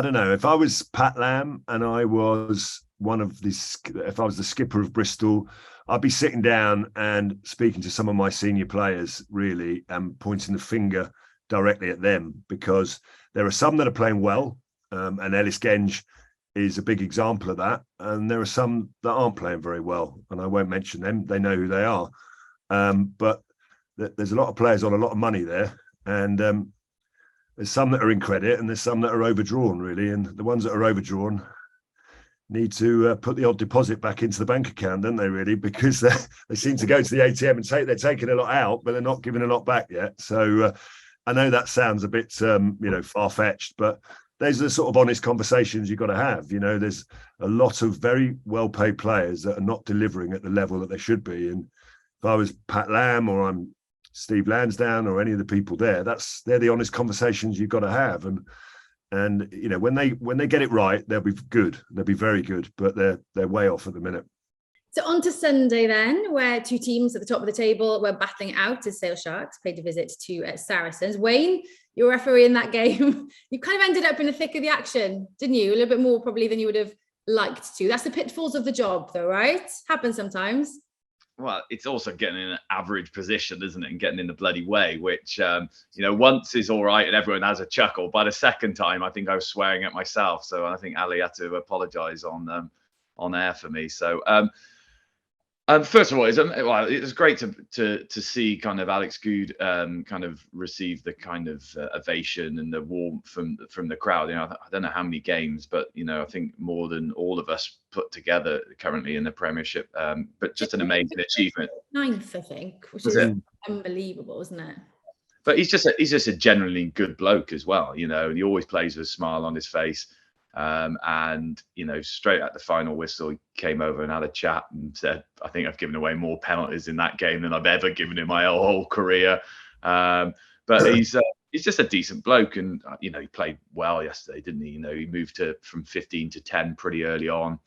don't know, if I was Pat Lam and I was if I was the skipper of Bristol, I'd be sitting down and speaking to some of my senior players, really, and pointing the finger directly at them, because there are some that are playing well, and Ellis Genge is a big example of that, and there are some that aren't playing very well, and I won't mention them. They know who they are, but there's a lot of players on a lot of money there, and there's some that are in credit and there's some that are overdrawn, really, and the ones that are overdrawn need to put the odd deposit back into the bank account, don't they, really? Because they seem to go to the ATM and they're taking a lot out, but they're not giving a lot back yet. So I know that sounds a bit, far-fetched, but those are the sort of honest conversations you've got to have. There's a lot of very well-paid players that are not delivering at the level that they should be. And if I was Pat Lam or I'm Steve Lansdowne or any of the people there, they're the honest conversations you've got to have. And when they get it right, they'll be good. They'll be very good, but they're way off at the minute. So on to Sunday then, where 2 teams at the top of the table were battling out as Sale Sharks paid a visit to Saracens. Wayne, you were referee in that game. You kind of ended up in the thick of the action, didn't you? A little bit more probably than you would have liked to. That's the pitfalls of the job, though, right? Happens sometimes. Well, it's also getting in an average position, isn't it? And getting in the bloody way, which, once is all right and everyone has a chuckle. By the second time, I think I was swearing at myself. So I think Ali had to apologise on air for me. So first of all, it was great to see kind of Alex Good kind of receive the kind of ovation and the warmth from the crowd. I don't know how many games, but I think more than all of us put together currently in the Premiership. But just an amazing achievement. 9th, I think, which is unbelievable, isn't it? But he's just a genuinely good bloke as well. And he always plays with a smile on his face. And straight at the final whistle, he came over and had a chat and said, I think I've given away more penalties in that game than I've ever given in my whole career. But he's just a decent bloke, and he played well yesterday, didn't he? He moved from 15 to 10 pretty early on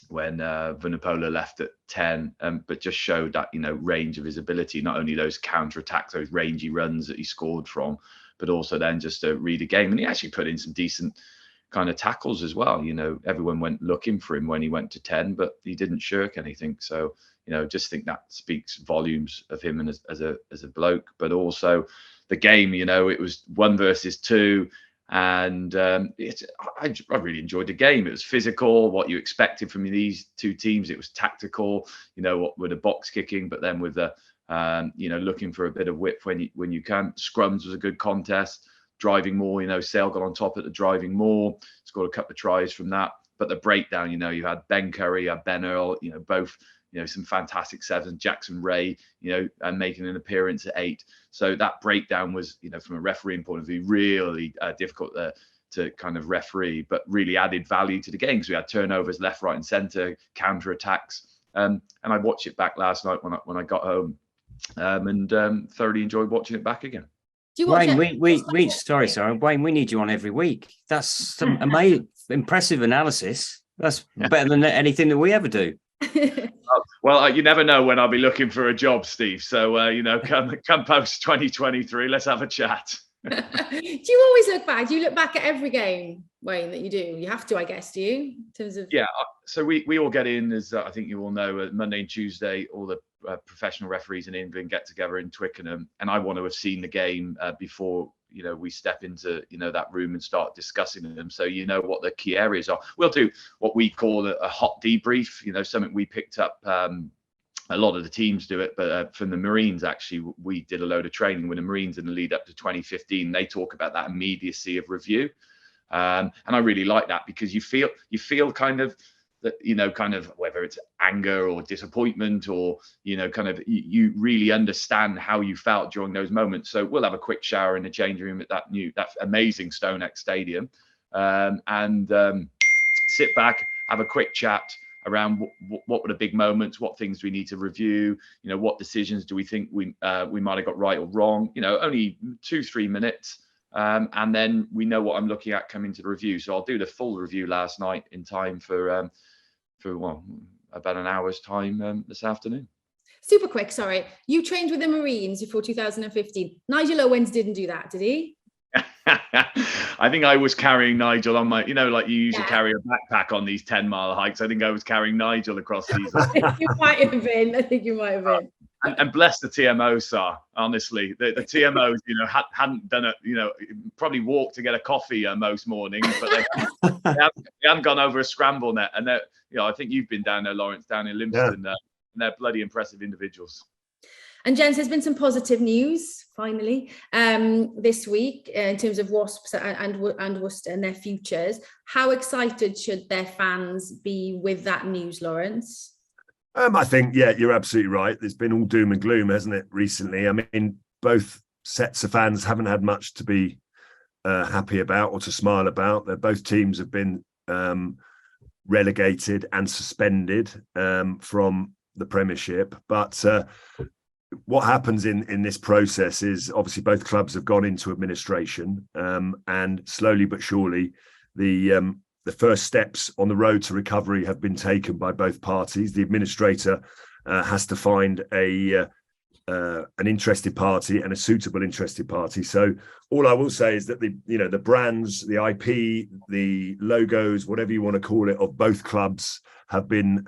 when Vunipola left at 10, but just showed that range of his ability, not only those counter attacks, those rangy runs that he scored from, but also then just to read a game. And he actually put in some decent kind of tackles as well. Everyone went looking for him when he went to 10, but he didn't shirk anything. So, just think that speaks volumes of him and as a bloke. But also the game, it was 1 versus 2. And I really enjoyed the game. It was physical, what you expected from these 2 teams. It was tactical, what with the box kicking, but then with the looking for a bit of width when you can. Scrums was a good contest. Driving more, Sale got on top at the driving more, scored a couple of tries from that. but the breakdown, you had Ben Curry, you had Ben Earl, both, some fantastic sevens, Jackson Ray, and making an appearance at 8. So that breakdown was, from a refereeing point of view, really difficult to kind of referee, but really added value to the game because we had turnovers left, right, and centre, counter attacks. And I watched it back last night when I got home, and thoroughly enjoyed watching it back again. Wayne, Wayne, we need you on every week. That's some amazing, impressive analysis. That's better than anything that we ever do. Well, you never know when I'll be looking for a job, Steve. So, come post 2023, let's have a chat. Do you always look back? Do you look back at every game, Wayne, that you do? You have to, I guess, do you? In terms of so we all get in, as I think you all know, Monday and Tuesday, all the professional referees in England get together in Twickenham, and I want to have seen the game before we step into that room and start discussing them, so what the key areas are. We'll do what we call a hot debrief, something we picked up. A lot of the teams do it, but from the Marines, actually, we did a load of training with the Marines in the lead up to 2015. They talk about that immediacy of review, and I really like that because you feel kind of that, kind of whether it's anger or disappointment or kind of you really understand how you felt during those moments. So we'll have a quick shower in the changing room at that amazing StoneX Stadium, and sit back, have a quick chat around what were the big moments, what things do we need to review, what decisions do we think we might have got right or wrong, only 2-3 minutes, and then we know what I'm looking at coming to the review. So I'll do the full review last night in time for about an hour's time this afternoon. Super quick, sorry. You trained with the Marines before 2015. Nigel Owens didn't do that, did he? I think I was carrying Nigel on my, like you usually carry a backpack on these 10-mile hikes. I think I was carrying Nigel across these. I think you might have been. And bless the TMO, Sarra. Honestly, the TMOs, hadn't done it. Probably walked to get a coffee most mornings, but they haven't gone over a scramble net. And I think you've been down there, Lawrence, down in Lympstone. And they're bloody impressive individuals. And gents, there's been some positive news finally this week in terms of Wasps and Worcester and their futures. How excited should their fans be with that news, Lawrence? I think, you're absolutely right. There's been all doom and gloom, hasn't it, recently? I mean, both sets of fans haven't had much to be happy about or to smile about. Both teams have been relegated and suspended from the Premiership. But what happens in this process is obviously both clubs have gone into administration, and slowly but surely the first steps on the road to recovery have been taken by both parties. The administrator has to find an interested party and a suitable interested party. So all I will say is that the brands, the IP, the logos, whatever you want to call it, of both clubs have been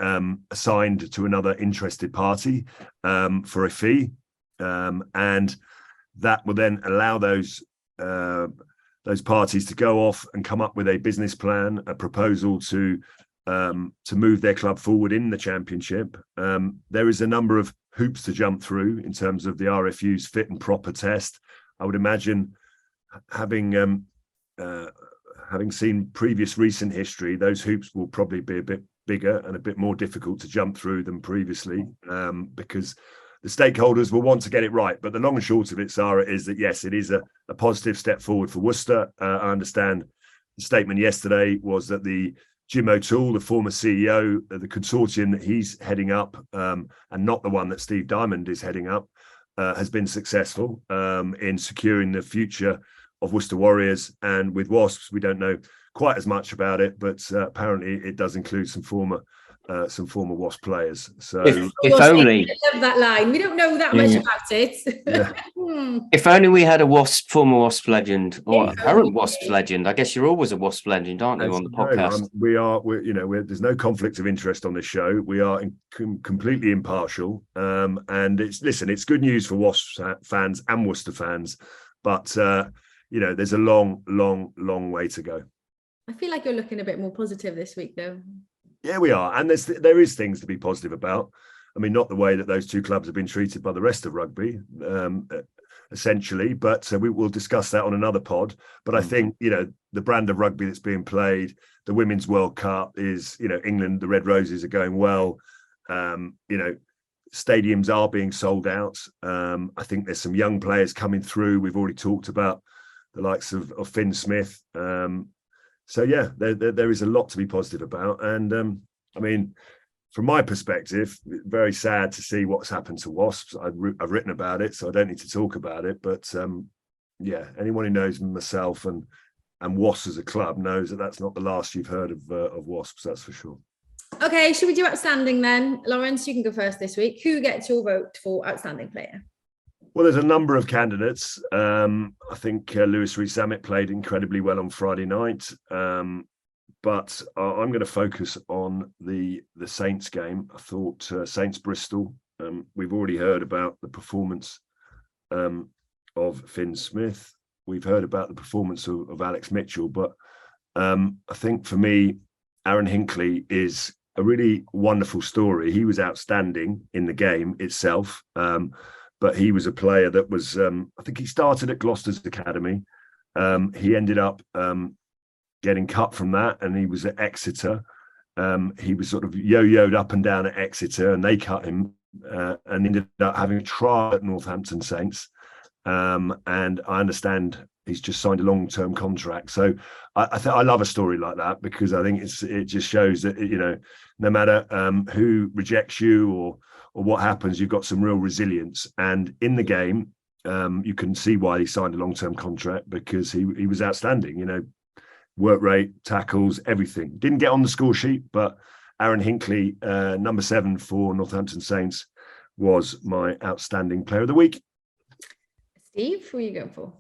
assigned to another interested party for a fee, and that will then allow those parties to go off and come up with a business plan, a proposal to move their club forward in the Championship. There is a number of hoops to jump through in terms of the RFU's fit and proper test. I would imagine, having seen previous recent history, those hoops will probably be a bit bigger and a bit more difficult to jump through than previously, because the stakeholders will want to get it right. But the long and short of it, Sarra, is that yes, it is a positive step forward for Worcester. I understand the statement yesterday was that the Jim O'Toole, the former CEO of the consortium that he's heading up, and not the one that Steve Diamond is heading up, has been successful in securing the future of Worcester Warriors. And with Wasps, we don't know quite as much about it, but apparently it does include some former Wasp players. So if only, I love that line. We don't know that much about it. Yeah. If only we had a former Wasp legend or a current Wasp legend. I guess you're always a Wasp legend, aren't you, on the podcast? We're there's no conflict of interest on this show. We are completely impartial, and it's good news for Wasps fans and Worcester fans, but there's a long way to go. I feel like you're looking a bit more positive this week, though. Yeah, we are. And there is things to be positive about. I mean, not the way that those two clubs have been treated by the rest of rugby. essentially. But we will discuss that on another pod. But I think, the brand of rugby that's being played, the Women's World Cup is, England, the Red Roses are going well. Stadiums are being sold out. I think there's some young players coming through. We've already talked about the likes of Finn Smith. So yeah, there is a lot to be positive about. And from my perspective, very sad to see what's happened to Wasps. I've written about it, so I don't need to talk about it. But anyone who knows myself and Wasps as a club knows that that's not the last you've heard of Wasps. That's for sure. Okay, should we do outstanding then? Lawrence, you can go first this week. Who gets your vote for outstanding player? Well, there's a number of candidates. I think Lewis Rees-Zammit played incredibly well on Friday night. But I'm going to focus on the Saints game. I thought Saints Bristol, we've already heard about the performance of Finn Smith. We've heard about the performance of Alex Mitchell. But I think for me, Aaron Hinkley is a really wonderful story. He was outstanding in the game itself. But he was a player that was, I think he started at Gloucester's Academy. He ended up getting cut from that, and he was at Exeter. He was sort of yo-yoed up and down at Exeter, and they cut him and ended up having a trial at Northampton Saints. And I understand he's just signed a long-term contract. So I love a story like that, because I think it just shows that, no matter who rejects you or what happens, you've got some real resilience. And in the game, you can see why he signed a long-term contract, because he was outstanding, work rate, tackles, everything. Didn't get on the score sheet, but Aaron Hinkley, number 7 for Northampton Saints, was my outstanding player of the week. Steve, who are you going for?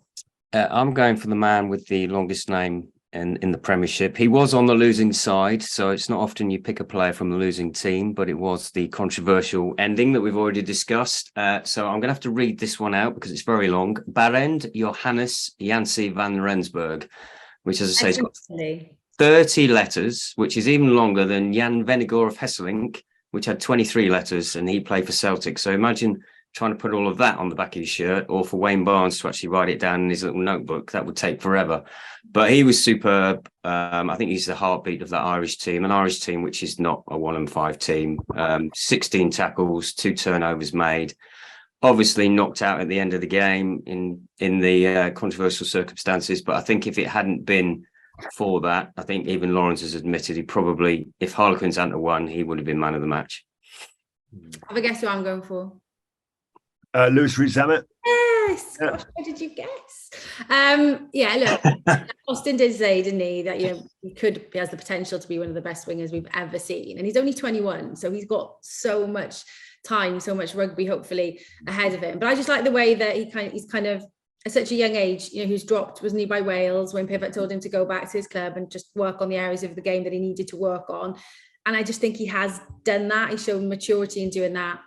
I'm going for the man with the longest name in the Premiership. He was on the losing side, so it's not often you pick a player from the losing team, but it was the controversial ending that we've already discussed. So I'm going to have to read this one out because it's very long. Barend Johannes Jansi van Rensburg, which, as I say, has got 30 letters, which is even longer than Jan Vennegoor of Hesselink, which had 23 letters, and he played for Celtic. So imagine trying to put all of that on the back of his shirt, or for Wayne Barnes to actually write it down in his little notebook. That would take forever. But he was superb. I think he's the heartbeat of that Irish team, an Irish team which is not a 1-5 team. 16 tackles, 2 turnovers made. Obviously knocked out at the end of the game in the controversial circumstances. But I think if it hadn't been for that, I think even Lawrence has admitted he probably, if Harlequins hadn't won, he would have been man of the match. Have a guess who I'm going for? Lewis Rees-Zammit. Yes. Yeah. Gosh, how did you guess? Look, Austin did say, didn't he, that he has the potential to be one of the best wingers we've ever seen, and he's only 21, so he's got so much time, so much rugby hopefully ahead of him. But I just like the way that he's kind of at such a young age, he was dropped, wasn't he, by Wales when Pivot told him to go back to his club and just work on the areas of the game that he needed to work on. And I just think he has done that. He showed maturity in doing that.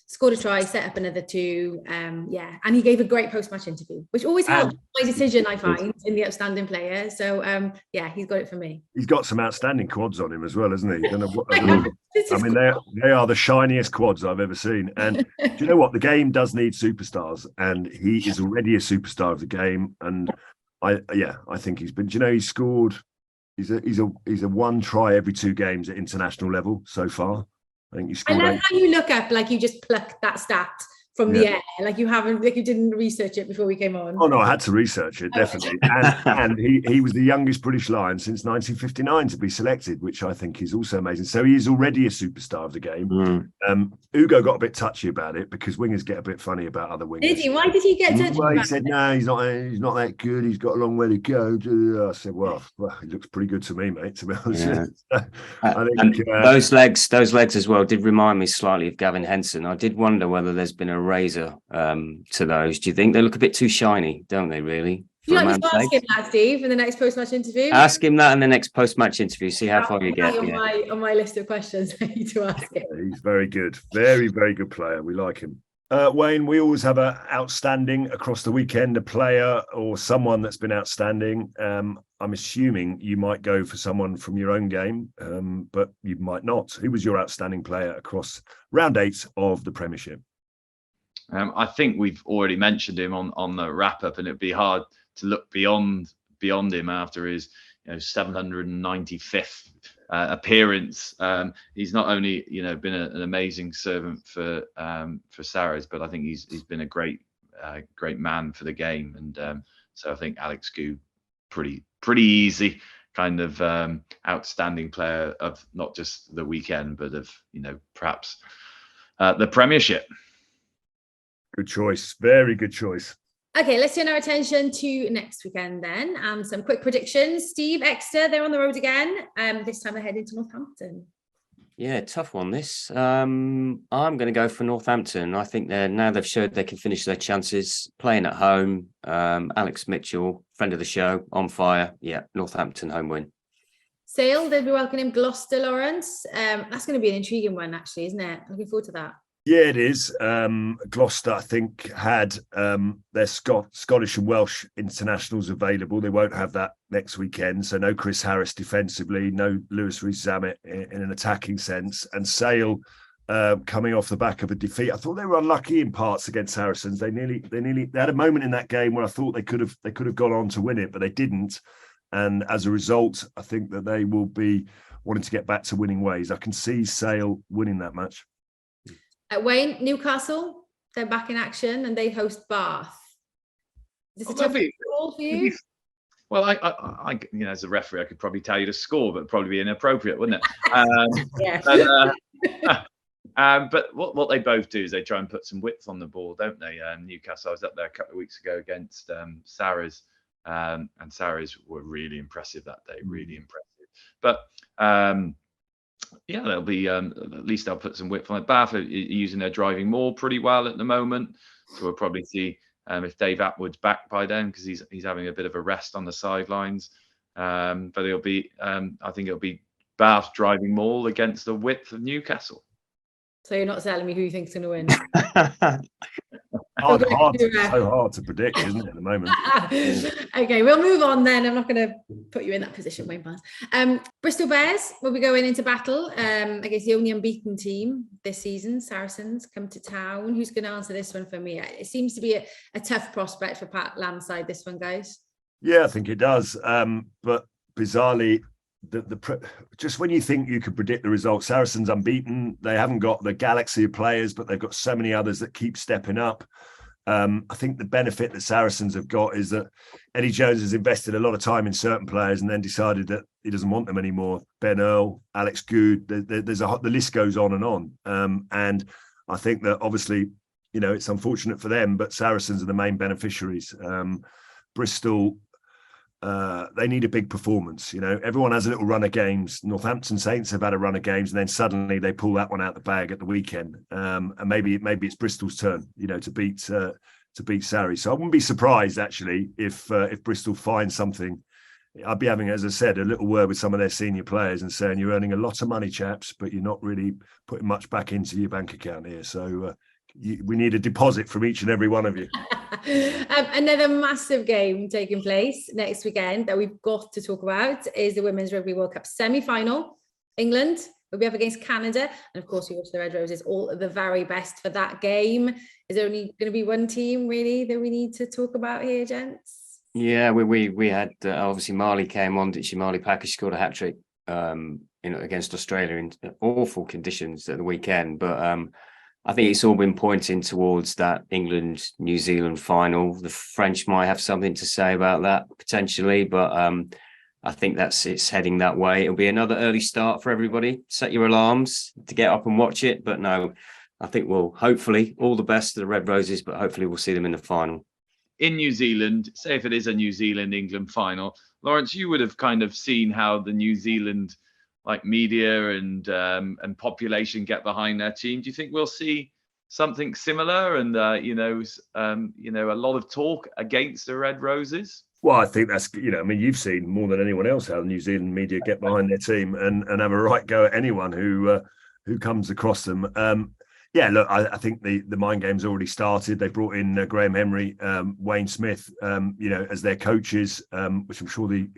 Scored a try, set up another 2. And he gave a great post-match interview, which always helps my decision, I find, in the outstanding player. So, he's got it for me. He's got some outstanding quads on him as well, hasn't he? They are the shiniest quads I've ever seen. And do you know what? The game does need superstars, and he is already a superstar of the game. And I think he's been. Do you know, he's scored? He's a 1 try every 2 games at international level so far. I think you scored. I love how you look up, like you just plucked that stat from the air, like you didn't research it before we came on. Oh no, I had to research it, definitely. And he was the youngest British Lion since 1959 to be selected, which I think is also amazing. So he is already a superstar of the game. Ugo got a bit touchy about it because wingers get a bit funny about other wingers. Did he? Why did he get touchy? Well, he said, no, he's not that good. He's got a long way to go. I said, well, he looks pretty good to me, mate, to be honest. Yeah. I think those legs as well did remind me slightly of Gavin Henson. I did wonder whether there's been a razor to those. Do you think they look a bit too shiny, don't they, really? You like to ask him that, Steve, in the next post-match interview? Ask him that in the next post-match interview, see how far you get. On my list of questions I need to ask him. He's very good. Very, very good player. We like him. Wayne, we always have an outstanding across the weekend, a player or someone that's been outstanding. I'm assuming you might go for someone from your own game, but you might not. Who was your outstanding player across round 8 of the Premiership? I think we've already mentioned him on the wrap up, and it'd be hard to look beyond him after his 795th appearance. He's not only been an amazing servant for Sarra's, but I think he's been a great man for the game, and so I think Alex Goode, pretty easy kind of outstanding player of not just the weekend, but of perhaps the Premiership. Good choice. Very good choice. Okay, let's turn our attention to next weekend then. Some quick predictions. Steve, Exeter, they're on the road again. This time they're heading to Northampton. Yeah, tough one this. I'm going to go for Northampton. I think now they've showed they can finish their chances playing at home. Alex Mitchell, friend of the show, on fire. Yeah, Northampton home win. Sale, they'll be welcoming Gloucester, Lawrence. That's going to be an intriguing one, actually, isn't it? Looking forward to that. Yeah, it is. Gloucester, I think, had their Scottish and Welsh internationals available. They won't have that next weekend. So no Chris Harris defensively, no Lewis Rees-Zammit in an attacking sense. And Sale coming off the back of a defeat. I thought they were unlucky in parts against Saracens. They had a moment in that game where I thought they could have gone on to win it, but they didn't. And as a result, I think that they will be wanting to get back to winning ways. I can see Sale winning that match. Wayne, Newcastle, they're back in action and they host Bath. Is this a tough call for you? Well, I as a referee, I could probably tell you the score, but it'd probably be inappropriate, wouldn't it? Yeah. But what they both do is they try and put some width on the ball, don't they? Newcastle, I was up there a couple of weeks ago against Sarra's, and Sarra's were really impressive that day, really impressive. But they'll be at least they'll put some width on it. Bath are using their driving maul pretty well at the moment, so we'll probably see if Dave Atwood's back by then, because he's having a bit of a rest on the sidelines. But it'll be I think it'll be Bath driving maul against the width of Newcastle. So you're not telling me who you think's going to win? So hard to predict, isn't it, at the moment? Okay, we'll move on then. I'm not going to put you in that position, Wayne Barnes. Bristol Bears will be going into battle against the only unbeaten team this season. Saracens come to town. Who's going to answer this one for me? It seems to be a tough prospect for Pat Landside, this one, guys. Yeah, I think it does. But bizarrely, just when you think you could predict the results, Saracens unbeaten. They haven't got the galaxy of players, but they've got so many others that keep stepping up. I think the benefit that Saracens have got is that Eddie Jones has invested a lot of time in certain players and then decided that he doesn't want them anymore. Ben Earl, Alex Goode, the list goes on and on. And I think that obviously, it's unfortunate for them, but Saracens are the main beneficiaries. Bristol, they need a big performance. Everyone has a little run of games. Northampton Saints have had a run of games, and then suddenly they pull that one out the bag at the weekend. And maybe it's Bristol's turn, to beat Sarri. So I wouldn't be surprised actually if Bristol find something. I'd be having, as I said, a little word with some of their senior players and saying, you're earning a lot of money, chaps, but you're not really putting much back into your bank account here. So we need a deposit from each and every one of you. Another massive game taking place next weekend that we've got to talk about is the Women's Rugby World Cup semi-final. England will be up against Canada, and of course we wish the Red Roses all the very best for that game. Is there only going to be one team really that we need to talk about here, gents? Yeah, we had obviously Marley came on, did she? Marley Package scored a hat-trick against Australia in awful conditions at the weekend, but I think it's all been pointing towards that England-New Zealand final. The French might have something to say about that potentially, but I think it's heading that way. It'll be another early start for everybody. Set your alarms to get up and watch it. But no, I think we'll hopefully all the best to the Red Roses, but hopefully we'll see them in the final. In New Zealand, say if it is a New Zealand-England final, Lawrence, you would have kind of seen how the New Zealand media and population get behind their team. Do you think we'll see something similar and a lot of talk against the Red Roses? Well, I think that's you've seen more than anyone else how the New Zealand media get behind their team and have a right go at anyone who comes across them. Look, I think the mind game's already started. They brought in Graham Henry, Wayne Smith, as their coaches, which I'm sure the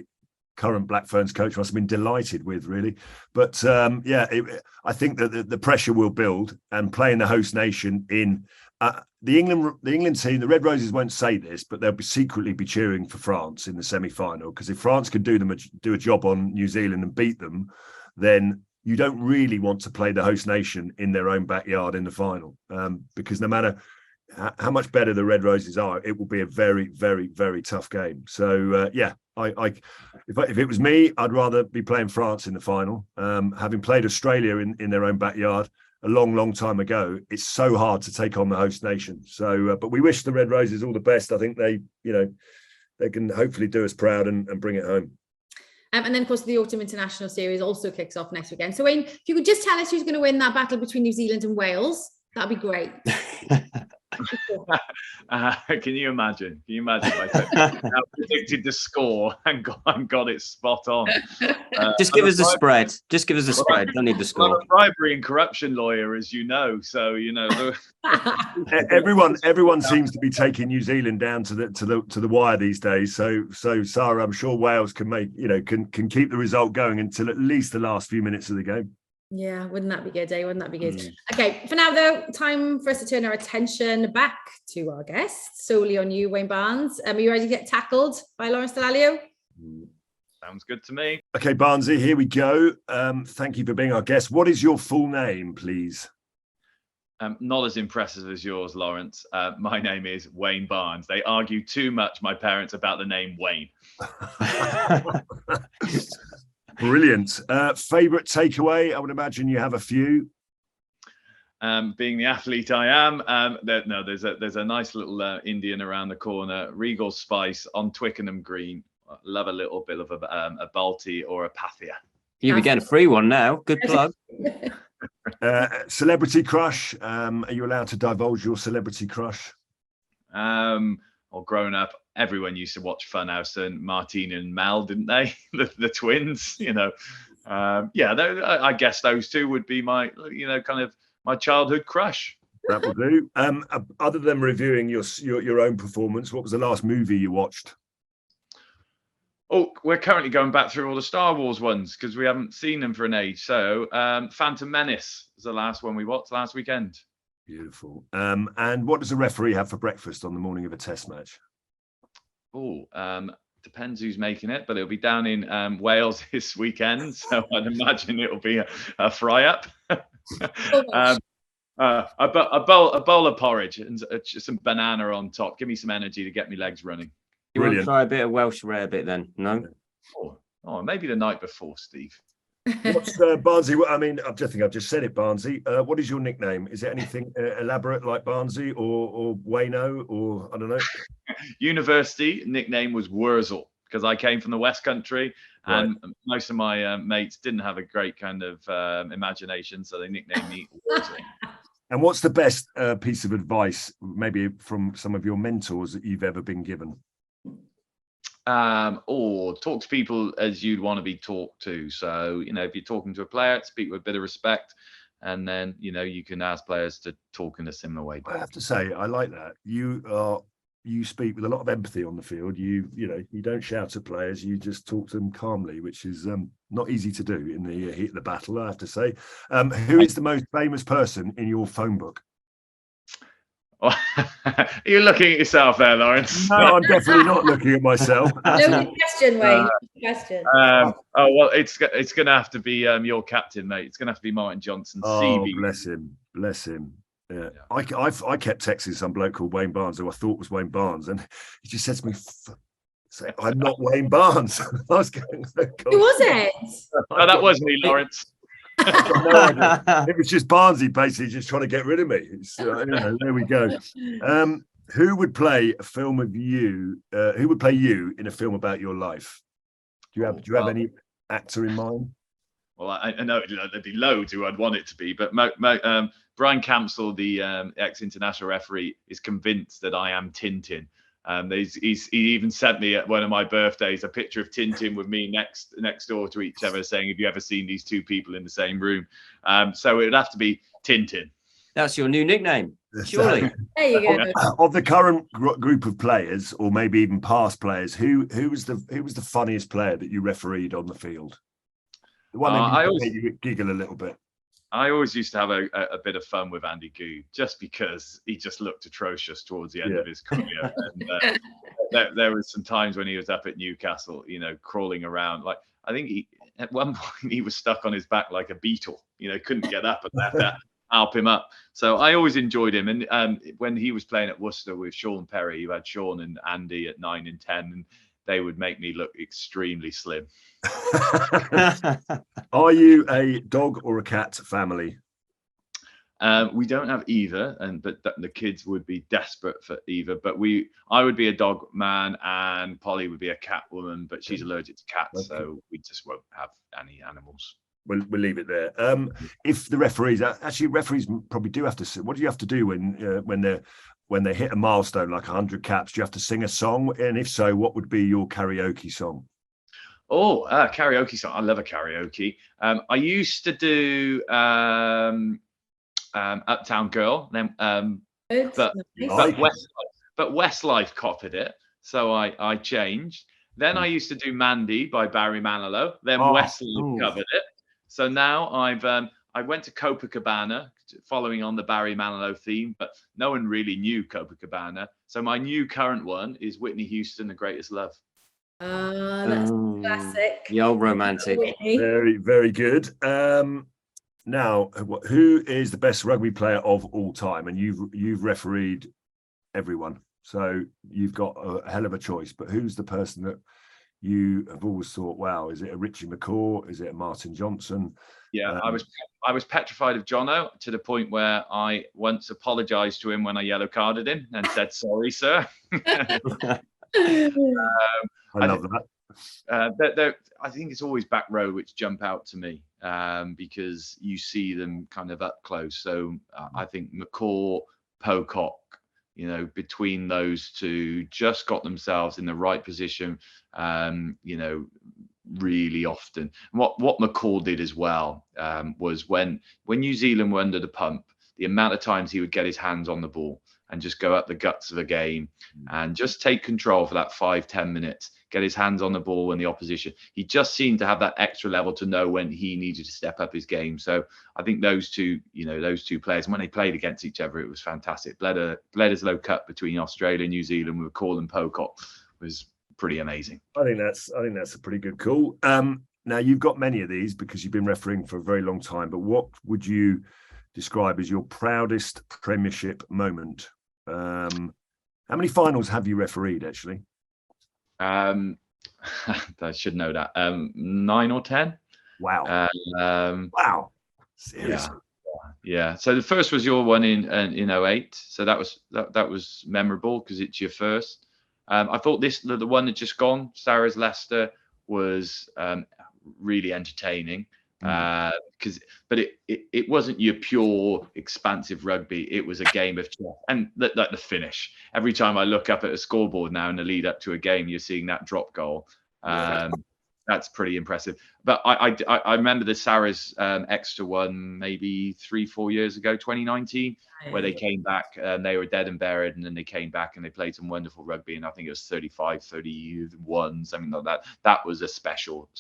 current Black Ferns coach must have been delighted with, really. But I think that the pressure will build, and playing the host nation in The England team, the Red Roses won't say this, but they'll secretly be cheering for France in the semi-final, because if France can do a job on New Zealand and beat them, then you don't really want to play the host nation in their own backyard in the final, because no matter how much better the Red Roses are, it will be a very, very, very tough game. So if it was me, I'd rather be playing France in the final. Having played Australia in their own backyard a long, long time ago, it's so hard to take on the host nation. So, but we wish the Red Roses all the best. I think they can hopefully do us proud and bring it home. And then, of course, the Autumn International Series also kicks off next weekend. So, Wayne, if you could just tell us who's going to win that battle between New Zealand and Wales, that'd be great. Can you imagine? I predicted the score and got it spot on. Just give us the spread. Just give us the spread. Don't need the score. I'm a bribery and corruption lawyer, as you know. So everyone seems to be taking New Zealand down to the wire these days. So Sarra, I'm sure Wales can can keep the result going until at least the last few minutes of the game. Yeah, wouldn't that be good, eh? Wouldn't that be good? Okay, for now, though, time for us to turn our attention back to our guest, solely on you, Wayne Barnes. Are you ready to get tackled by Lawrence Dallaglio? Sounds good to me. Okay, Barnesy, here we go. Thank you for being our guest. What is your full name, please? Not as impressive as yours, Lawrence. My name is Wayne Barnes. They argue too much, my parents, about the name Wayne. Brilliant. Favorite takeaway? I would imagine you have a few. Being the athlete I am, there's a nice little Indian around the corner, Regal Spice on Twickenham Green. I love a little bit of a Balti or a Pathia. You'll be getting a free one now. Good plug. Celebrity crush. Are you allowed to divulge your celebrity crush? Growing up, everyone used to watch Funhouse and Martine and Mel, didn't they? the twins, I guess those two would be my, kind of my childhood crush. That will do. Other than reviewing your own performance, what was the last movie you watched? Oh, we're currently going back through all the Star Wars ones because we haven't seen them for an age. So Phantom Menace was the last one we watched last weekend. Beautiful. And what does a referee have for breakfast on the morning of a test match? Depends who's making it, but it'll be down in Wales this weekend. So I'd imagine it'll be a fry up. A bowl of porridge and some banana on top. Give me some energy to get my legs running. You want to try a bit of Welsh rarebit then? No? Oh, maybe the night before, Steve. What's Barnesy? I mean, I think I've just said it, Barnesy. What is your nickname? Is it anything elaborate like Barnesy or Wayno or I don't know? University nickname was Wurzel because I came from the West Country and most of my mates didn't have a great kind of imagination, so they nicknamed me Wurzel. And what's the best piece of advice, maybe from some of your mentors, that you've ever been given? Talk to people as you'd want to be talked to. So, if you're talking to a player, speak with a bit of respect. And then, you can ask players to talk in a similar way. I have to say, I like that. You speak with a lot of empathy on the field. You don't shout at players. You just talk to them calmly, which is not easy to do in the heat of the battle, I have to say. Who is the most famous person in your phone book? You're looking at yourself there, Lawrence. No, I'm definitely not looking at myself. No question, Wayne. Question. It's going to have to be your captain, mate. It's going to have to be Martin Johnson. Oh, CB. bless him. Yeah. I kept texting some bloke called Wayne Barnes, who I thought was Wayne Barnes, and he just said to me, "I'm not Wayne Barnes." I was going, "Oh, who was it?" Oh, that was me, Lawrence. It was just Barnesy basically just trying to get rid of me. There we go. Who would play a film of you? Who would play you in a film about your life? Do you have any actor in mind? Well, I know there'd be loads who I'd want it to be, but Brian Campsell, the ex-international referee, is convinced that I am Tintin. He even sent me at one of my birthdays a picture of Tintin with me next door to each other, saying, "Have you ever seen these two people in the same room?" So it would have to be Tintin. That's your new nickname, surely. There you go. Of the current group of players, or maybe even past players, who was the funniest player that you refereed on the field? The one that made you giggle a little bit. I always used to have a bit of fun with Andy Goode, just because he just looked atrocious towards the end of his career. And there was some times when he was up at Newcastle, crawling around. Like, I think at one point he was stuck on his back like a beetle, couldn't get up, and they had to help him up. So I always enjoyed him. And when he was playing at Worcester with Sean Perry, you had Sean and Andy at 9 and 10, and they would make me look extremely slim. Are you a dog or a cat family? We don't have either, but the kids would be desperate for either. But I would be a dog man, and Polly would be a cat woman, but she's allergic to cats, so we just won't have any animals. We'll leave it there. If the referees probably do have to. What do you have to do when they hit a milestone like 100 caps? Do you have to sing a song? And if so, what would be your karaoke song? Oh, karaoke song. I love a karaoke. I used to do Uptown Girl, but Westlife copied it, so I changed. Then I used to do Mandy by Barry Manilow. Then Westlife covered it. So now I went to Copacabana, following on the Barry Manilow theme, but no one really knew Copacabana. So my new current one is Whitney Houston, The Greatest Love. That's classic. The old romantic. Very, very good. Now, who is the best rugby player of all time? And you've refereed everyone, so you've got a hell of a choice. But who's the person that you have always thought, wow, is it a Richie McCaw? Is it a Martin Johnson? Yeah, I was petrified of Jono, to the point where I once apologised to him when I yellow carded him and said, "Sorry, sir." I love that. I think it's always back row which jump out to me, because you see them kind of up close. So I think McCaw, Pocock, between those two, just got themselves in the right position, really often. And what McCaw did as well was when New Zealand were under the pump, the amount of times he would get his hands on the ball and just go up the guts of a game and just take control for that 5-10 minutes, get his hands on the ball when the opposition. He just seemed to have that extra level to know when he needed to step up his game. So I think those two players, and when they played against each other, it was fantastic. Bledisloe Cup between Australia and New Zealand with McCaw and Pocock was pretty amazing. I think that's a pretty good call. Now, you've got many of these because you've been refereeing for a very long time, but what would you describe as your proudest Premiership moment? How many finals have you refereed, actually? I should know that. 9 or 10. Wow. Wow. Seriously. Yeah. So the first was your one in 08. So that was memorable because it's your first. I thought the one that just gone, Sarra's Leicester, was really entertaining. But it wasn't your pure expansive rugby. It was a game of chess, and the finish. Every time I look up at a scoreboard now in the lead up to a game, you're seeing that drop goal. That's pretty impressive. But I remember the Sarra's extra one maybe 3-4 years ago, 2019, where they came back and they were dead and buried, and then they came back and they played some wonderful rugby, and I think it was 35-31, something like that. That was a special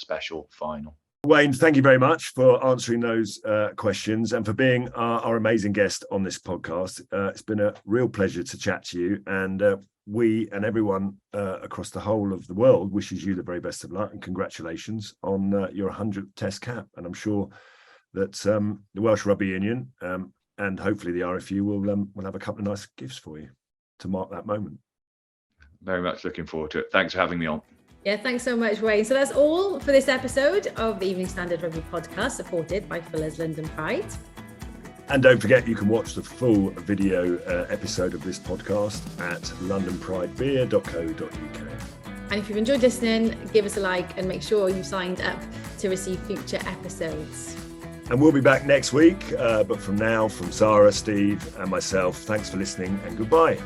final. Wayne, thank you very much for answering those questions and for being our amazing guest on this podcast. It's been a real pleasure to chat to you, and we and everyone across the whole of the world wishes you the very best of luck and congratulations on your 100th Test cap. And I'm sure that the Welsh Rugby Union and hopefully the RFU will have a couple of nice gifts for you to mark that moment. Very much looking forward to it. Thanks for having me on. Yeah, thanks so much, Wayne. So that's all for this episode of the Evening Standard Rugby podcast, supported by Fuller's London Pride. And don't forget, you can watch the full video episode of this podcast at londonpridebeer.co.uk. And if you've enjoyed listening, give us a like and make sure you've signed up to receive future episodes. And we'll be back next week. But from now, from Sarra, Steve and myself, thanks for listening and goodbye.